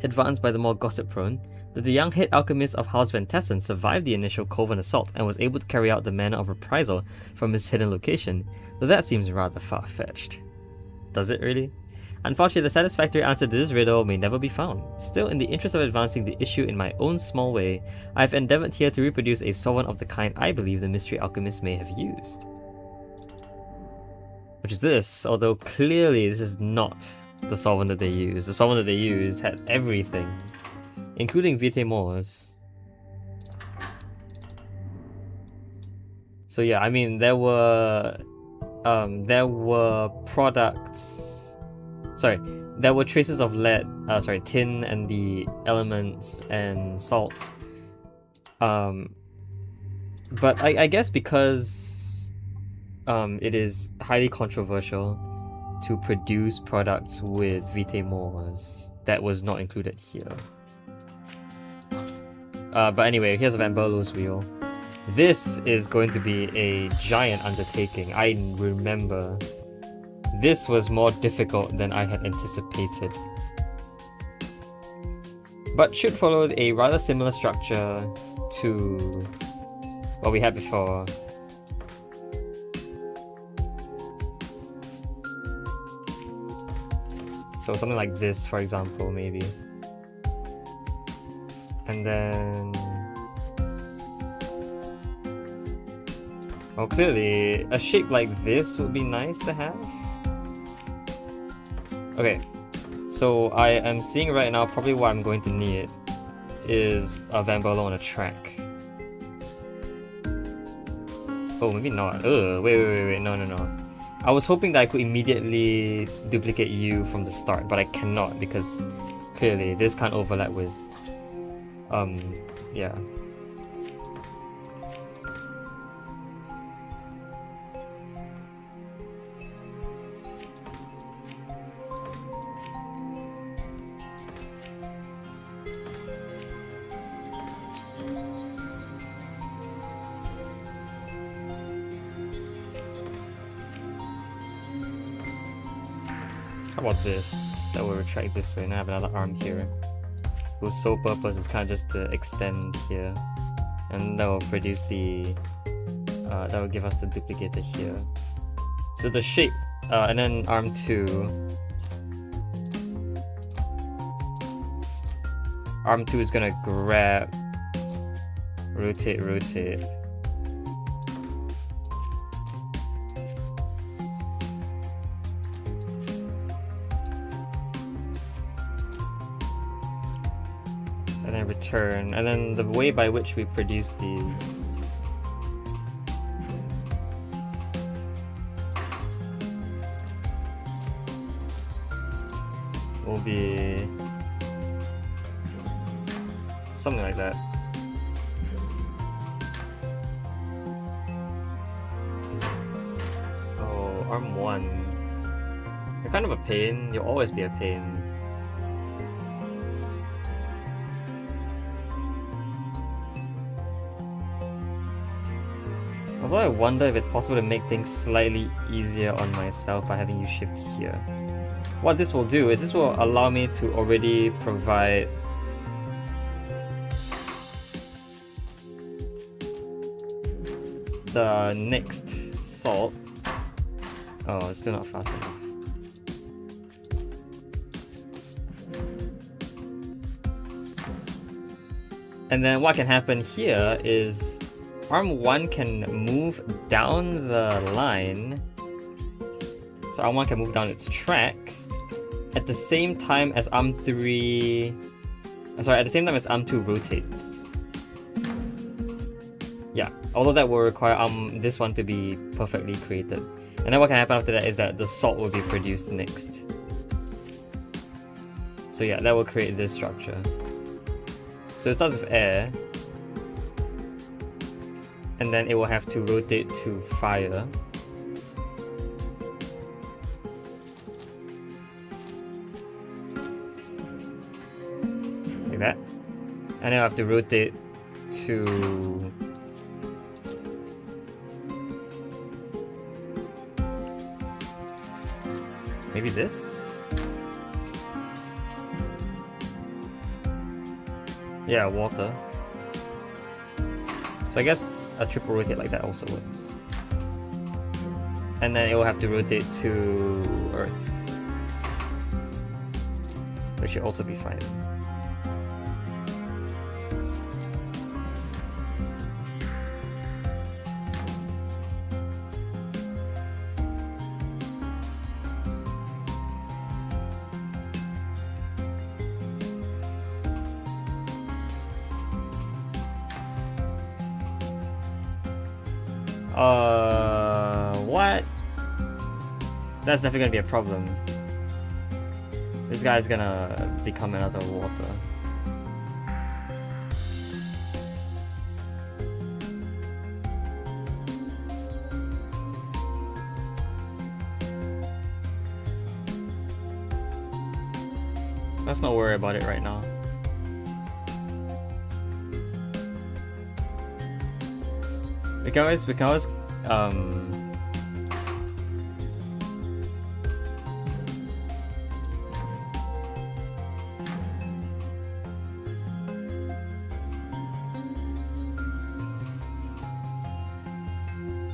advanced by the more gossip-prone, that the young head alchemist of House Van Tessen survived the initial Coven assault and was able to carry out the manner of reprisal from his hidden location, though that seems rather far-fetched. Does it really? Unfortunately, the satisfactory answer to this riddle may never be found. Still, in the interest of advancing the issue in my own small way, I have endeavoured here to reproduce a solvent of the kind I believe the mystery alchemist may have used. Which is this, although clearly this is not the solvent that they used. The solvent that they used had everything, including Vitae Mors. So yeah, I mean, there were products, there were traces of lead, tin and the elements and salt. But I guess because it is highly controversial to produce products with Vitae Mors, that was not included here. But anyway, here's a Van Berlo's wheel. This is going to be a giant undertaking. I remember this was more difficult than I had anticipated, but should follow a rather similar structure to what we had before. So something like this, for example, maybe. And then... oh, clearly, a shape like this would be nice to have. Okay, so I am seeing right now probably what I'm going to need is a Van Berlo on a track. Oh, maybe not. Wait, no. I was hoping that I could immediately duplicate you from the start, but I cannot because clearly this can't overlap with... yeah. How about this? That will retract this way, and I have another arm here, whose sole purpose is kind of just to extend here, and that will produce the that will give us the duplicator here. So the shape, and then arm 2. Arm 2 is gonna grab, rotate. And then return, and then the way by which we produce these will be something like that. Oh, arm 1. You're kind of a pain. You'll always be a pain. Although I wonder if it's possible to make things slightly easier on myself by having you shift here. What this will do is this will allow me to already provide the next salt. Oh, it's still not fast enough. And then what can happen here is arm 1 can move down the line. So arm 1 can move down its track at the same time as arm 3... at the same time as arm 2 rotates. Yeah, although that will require this one to be perfectly created. And then what can happen after that is that the salt will be produced next. So yeah, that will create this structure. So it starts with air, and then it will have to rotate to fire. Like that. And then I have to rotate to maybe this? Yeah, water. So I guess a triple rotate like that also works. And then it will have to rotate to Earth, which should also be fine. What? That's definitely gonna be a problem. This guy's gonna become another water. Let's not worry about it right now. We can always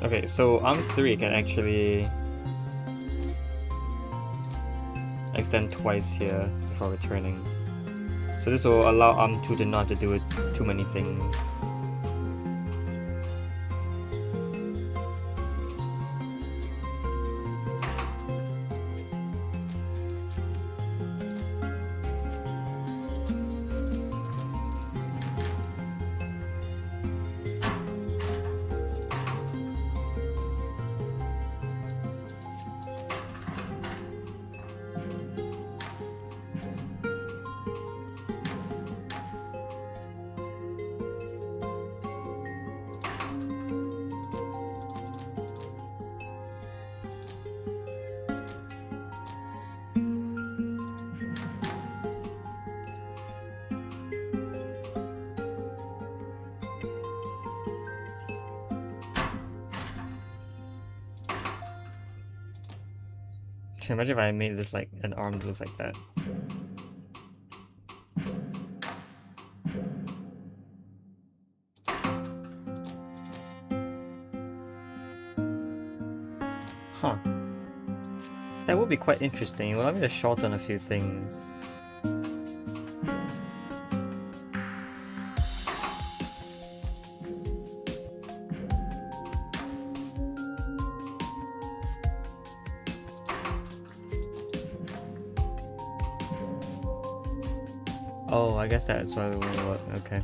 okay, so arm 3 can actually extend twice here before returning. So this will allow arm 2 to not have to do too many things. Imagine if I made this like an arm that looks like that. Huh. That would be quite interesting. Well, let me just shorten a few things. Oh, I guess that's why we will work. Okay.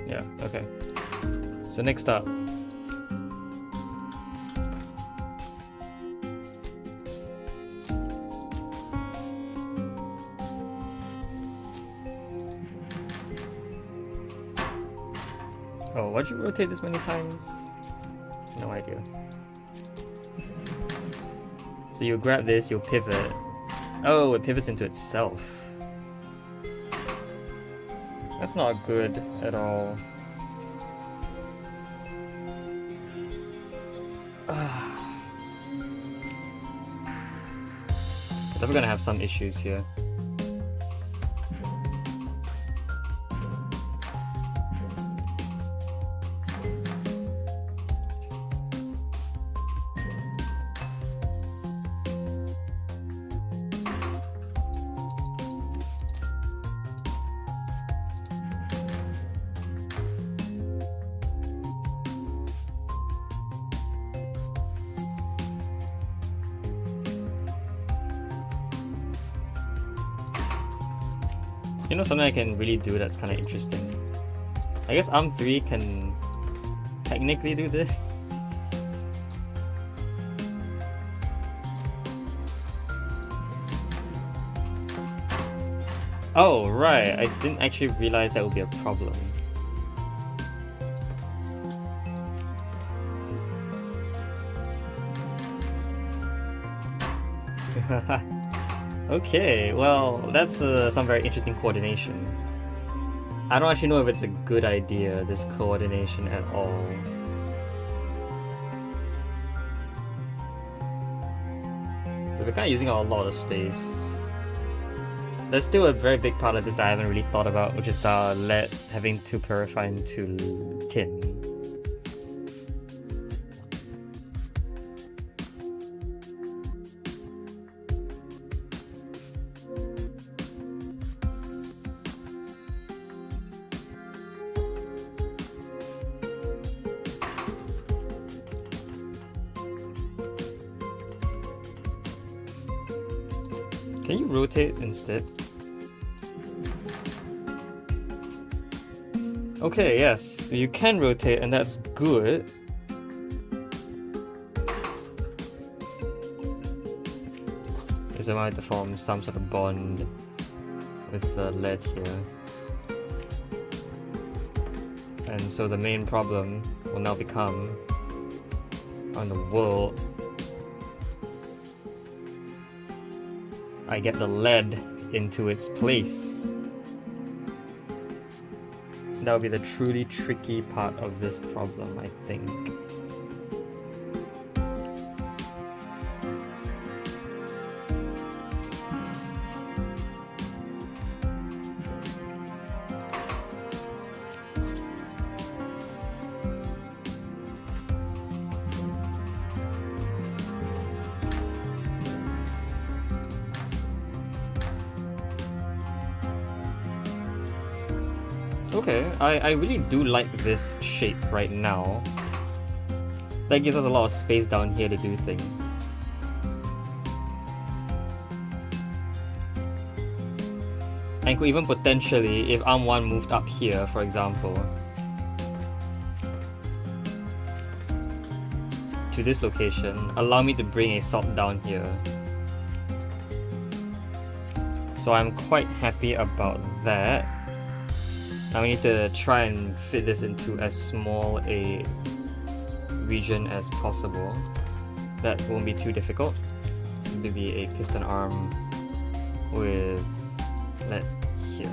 Yeah, okay. So next up. Oh, why'd you rotate this many times? No idea. So you grab this, you'll pivot. Oh, it pivots into itself. That's not good at all. We're gonna have some issues here. You know, something I can really do that's kind of interesting. I guess arm 3 can technically do this. Oh, right. I didn't actually realize that would be a problem. Okay, well, that's some very interesting coordination. I don't actually know if it's a good idea, this coordination at all. So we're kind of using a lot of space. There's still a very big part of this that I haven't really thought about, which is the lead having to purify into tin. Can you rotate instead? Okay, yes, you can rotate, and that's good. Is I might to form some sort of bond with the lead here. And so the main problem will now become on the world. I get the lead into its place. That would be the truly tricky part of this problem, I think. Okay, I really do like this shape right now. That gives us a lot of space down here to do things. And could even potentially, if arm 1 moved up here, for example, to this location, allow me to bring a salt down here. So I'm quite happy about that. Now we need to try and fit this into as small a region as possible. That won't be too difficult. This will be a piston arm with lead here.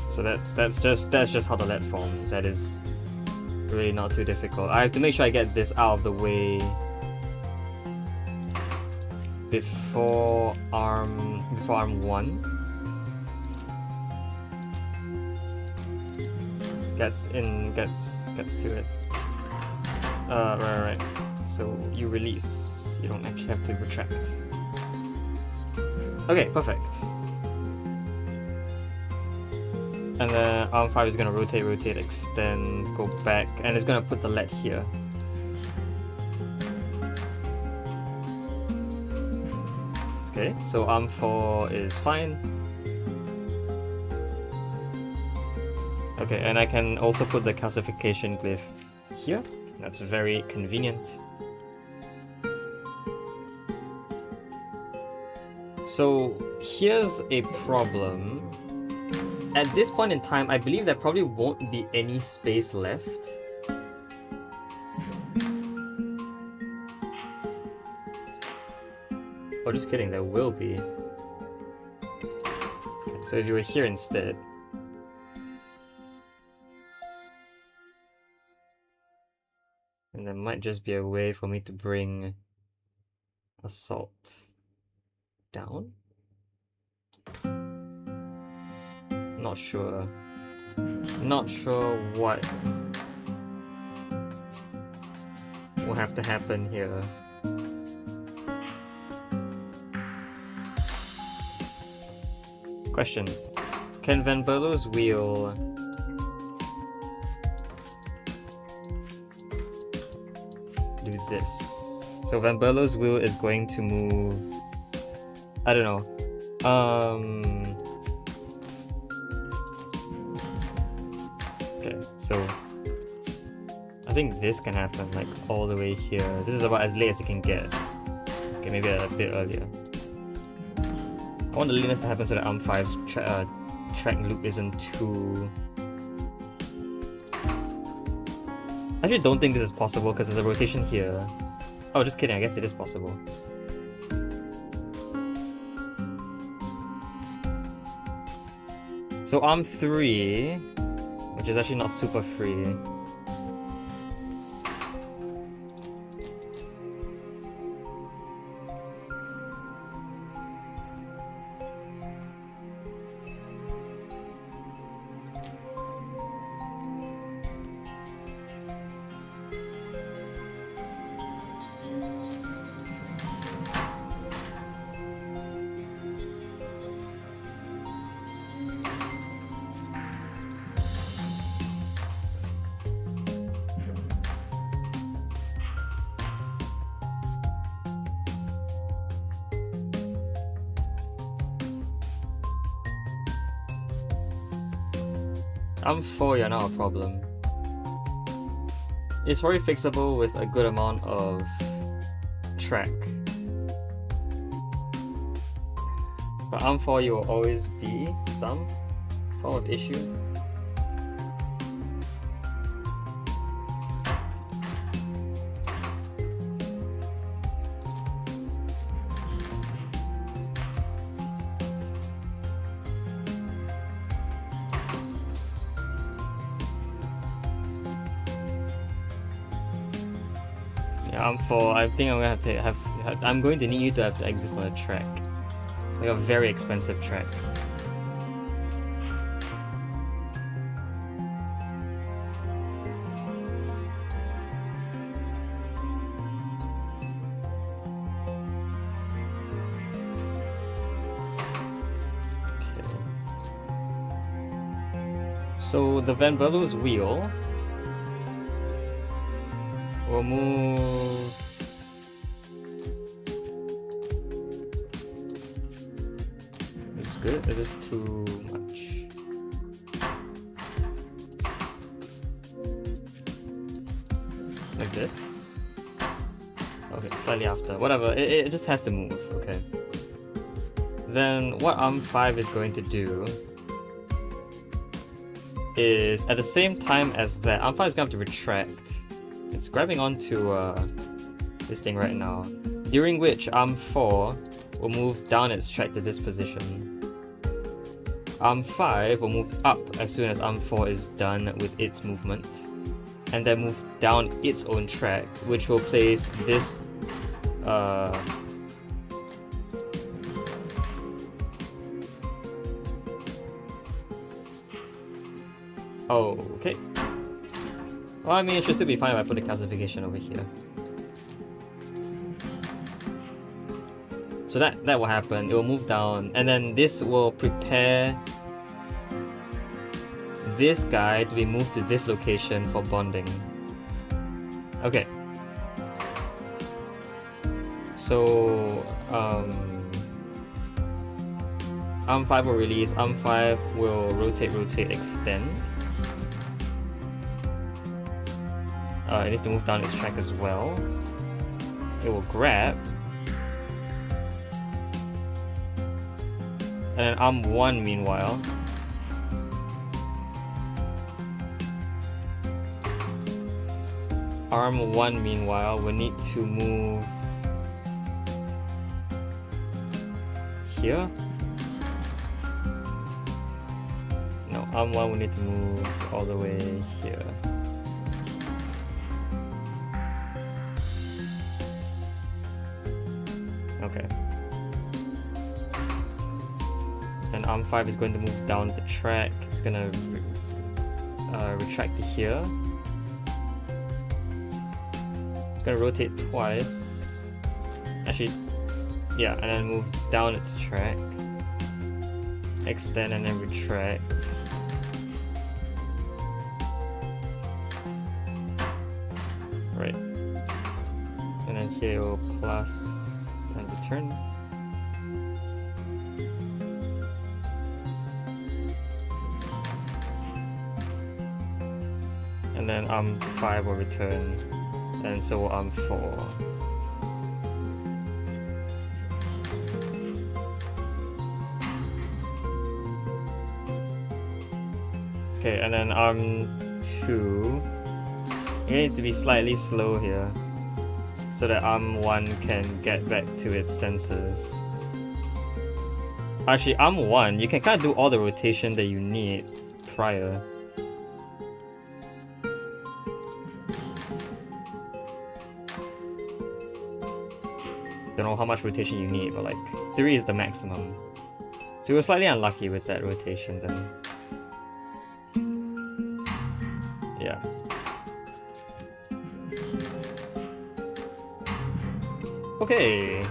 So that's just how the lead forms. That is really not too difficult. I have to make sure I get this out of the way before arm 1 gets to it. Right. So you release. You don't actually have to retract. Okay, perfect. And then arm 5 is gonna rotate, extend, go back, and it's gonna put the lead here. Okay, so arm 4 is fine. Okay, and I can also put the calcification glyph here. That's very convenient. So here's a problem. At this point in time, I believe there probably won't be any space left. Oh, just kidding, there will be. Okay, so if you were here instead. And there might just be a way for me to bring a salt down. Not sure. Not sure what will have to happen here. Question. Can Van Berlo's wheel do this? So Van Berlo's wheel is going to move I don't know. Okay, so I think this can happen like all the way here. This is about as late as it can get. Okay, maybe a bit earlier. I want the lateness to happen so that ARM5's track loop isn't too... I actually don't think this is possible because there's a rotation here. Oh, just kidding, I guess it is possible. So ARM3, which is actually not super free. ARM4, you're not a problem. It's probably fixable with a good amount of track. But ARM4, you will always be some form of issue. ARM4, I think I'm gonna have to I'm going to need you to have to exist on a track. Like a very expensive track. Okay. So the Van Berlo's wheel will move Is this good? Is this too much? Like this? Okay, slightly after. Whatever, it just has to move, okay. Then what ARM5 is going to do is, at the same time as that, ARM5 is going to have to retract. It's grabbing onto this thing right now, during which ARM4 will move down its track to this position. ARM5 will move up as soon as ARM4 is done with its movement, and then move down its own track, which will place this oh, okay. Well, I mean, it should still be fine if I put the calcification over here. So that will happen. It will move down, and then this will prepare this guy to be moved to this location for bonding. Okay. So ARM5 will release. ARM5 will rotate, extend. It needs to move down its track as well. It will grab. And then ARM1 meanwhile. ARM1 meanwhile will need to move here. No, ARM1 will need to move all the way here. Okay. And ARM5 is going to move down the track. It's going to retract to here. It's going to rotate twice. Actually, yeah, and then move down its track. Extend and then retract. Right. And then here it will plus and return. And then arm 5 will return, and so will arm 4. Okay, and then arm 2, you need to be slightly slow here, so that arm 1 can get back to its senses. Actually, arm 1, you can kind of do all the rotation that you need prior. Don't know how much rotation you need, but like 3 is the maximum. So we were slightly unlucky with that rotation then. Yeah. Okay.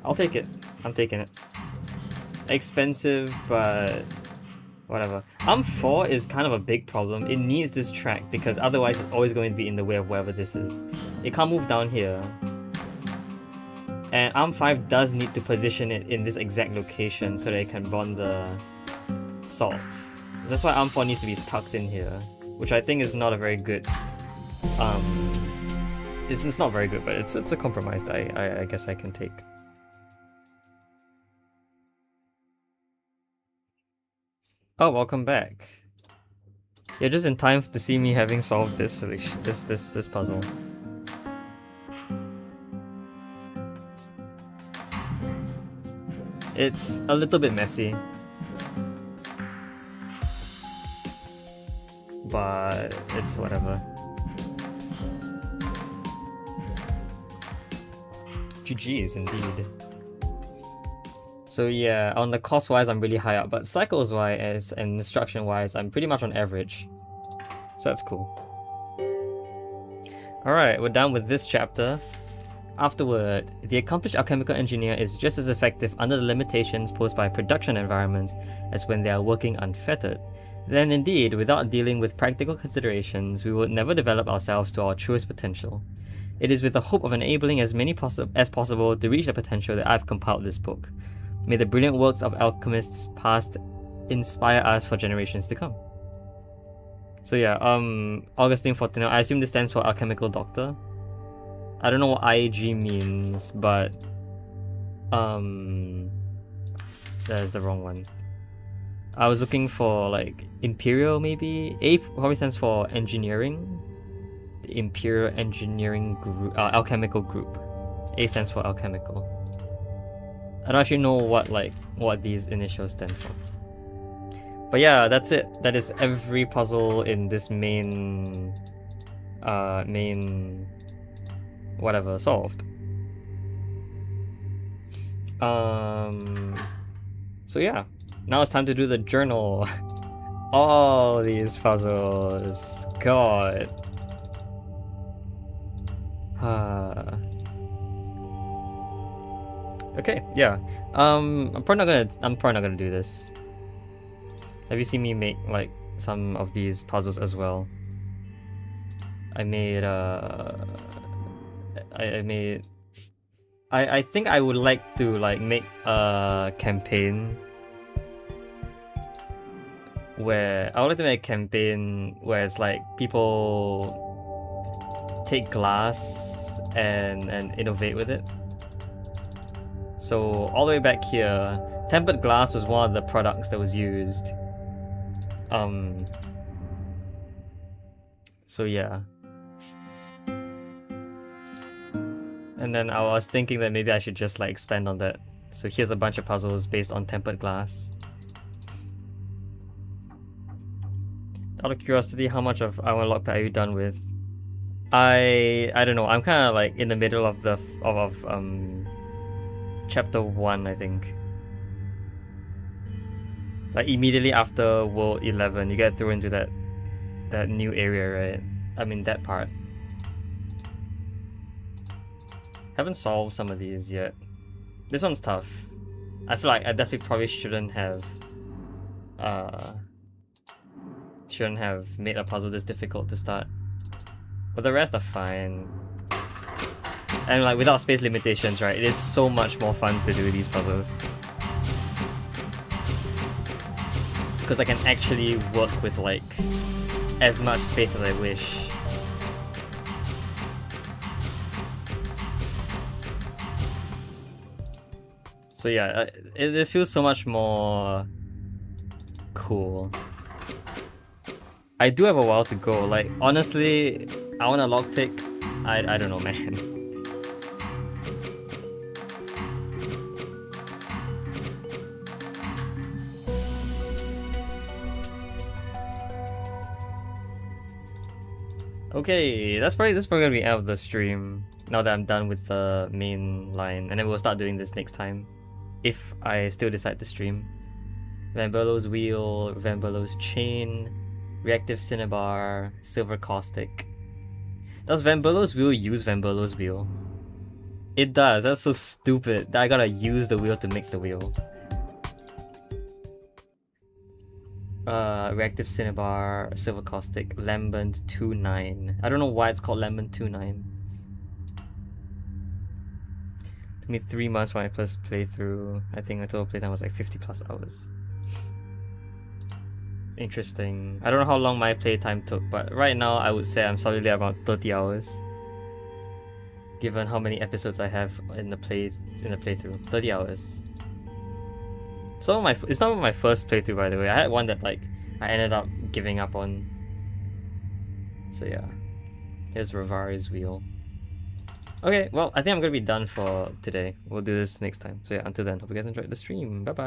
I'll take it. I'm taking it. Expensive, but whatever. Arm 4 is kind of a big problem. It needs this track because otherwise it's always going to be in the way of wherever this is. It can't move down here. And arm 5 does need to position it in this exact location so that it can bond the salt. That's why arm 4 needs to be tucked in here, which I think is not a very good... It's not very good, but it's a compromise that I guess I can take. Oh, welcome back. You're just in time to see me having solved this solution, this puzzle. It's a little bit messy, but it's whatever. GG's indeed. So yeah, on the cost wise I'm really high up, but cycles wise and instruction wise I'm pretty much on average. So that's cool. Alright, we're done with this chapter. Afterward, the accomplished alchemical engineer is just as effective under the limitations posed by production environments as when they are working unfettered. Then indeed, without dealing with practical considerations, we would never develop ourselves to our truest potential. It is with the hope of enabling as many as possible to reach the potential that I've compiled this book. May the brilliant works of alchemists past inspire us for generations to come. So yeah, Augustine Fortino, I assume this stands for alchemical doctor. I don't know what IAG means, but that is the wrong one. I was looking for like Imperial maybe. A probably stands for engineering. The Imperial Engineering Group, Alchemical Group. A stands for alchemical. I don't actually know what these initials stand for. But yeah, that's it. That is every puzzle in this main whatever solved. So yeah, now it's time to do the journal. All these puzzles, God. Okay, yeah. I'm probably not gonna do this. Have you seen me make like some of these puzzles as well? I think I would like to like make a campaign where it's like people take glass and innovate with it. So all the way back here, tempered glass was one of the products that was used. So yeah. And then I was thinking that maybe I should just like expand on that. So here's a bunch of puzzles based on tempered glass. Out of curiosity, how much of I Want Lockpick are you done with? I don't know. I'm kind of like in the middle of chapter 1, I think. Like immediately after World 11, you get thrown into that new area, right? I mean that part. Haven't solved some of these yet. This one's tough. I feel like I definitely probably shouldn't have made a puzzle this difficult to start. But the rest are fine. And like without space limitations, right, it is so much more fun to do these puzzles. because I can actually work with like as much space as I wish. So yeah, it feels so much more cool. I do have a while to go. Like honestly, I want a lockpick. I don't know, man. Okay, this is probably gonna be out of the stream now that I'm done with the main line, and then we'll start doing this next time, if I still decide to stream. Van Berlo's wheel, Van Berlo's chain, reactive cinnabar, silver caustic. Does Van Berlo's wheel use Van Berlo's wheel? It does. That's so stupid that I gotta use the wheel to make the wheel. Reactive cinnabar, silver caustic, lambent 2.9. I don't know why it's called lambent 2.9. Took me 3 months for my first playthrough. I think my total playtime was like 50 plus hours. Interesting. I don't know how long my playtime took, but right now I would say I'm solidly about 30 hours. Given how many episodes I have in the playthrough. 30 hours. It's not my first playthrough, by the way. I had one that like I ended up giving up on. So yeah. Here's Rivari's wheel. Okay, well, I think I'm gonna be done for today. We'll do this next time. So yeah, until then, hope you guys enjoyed the stream. Bye bye.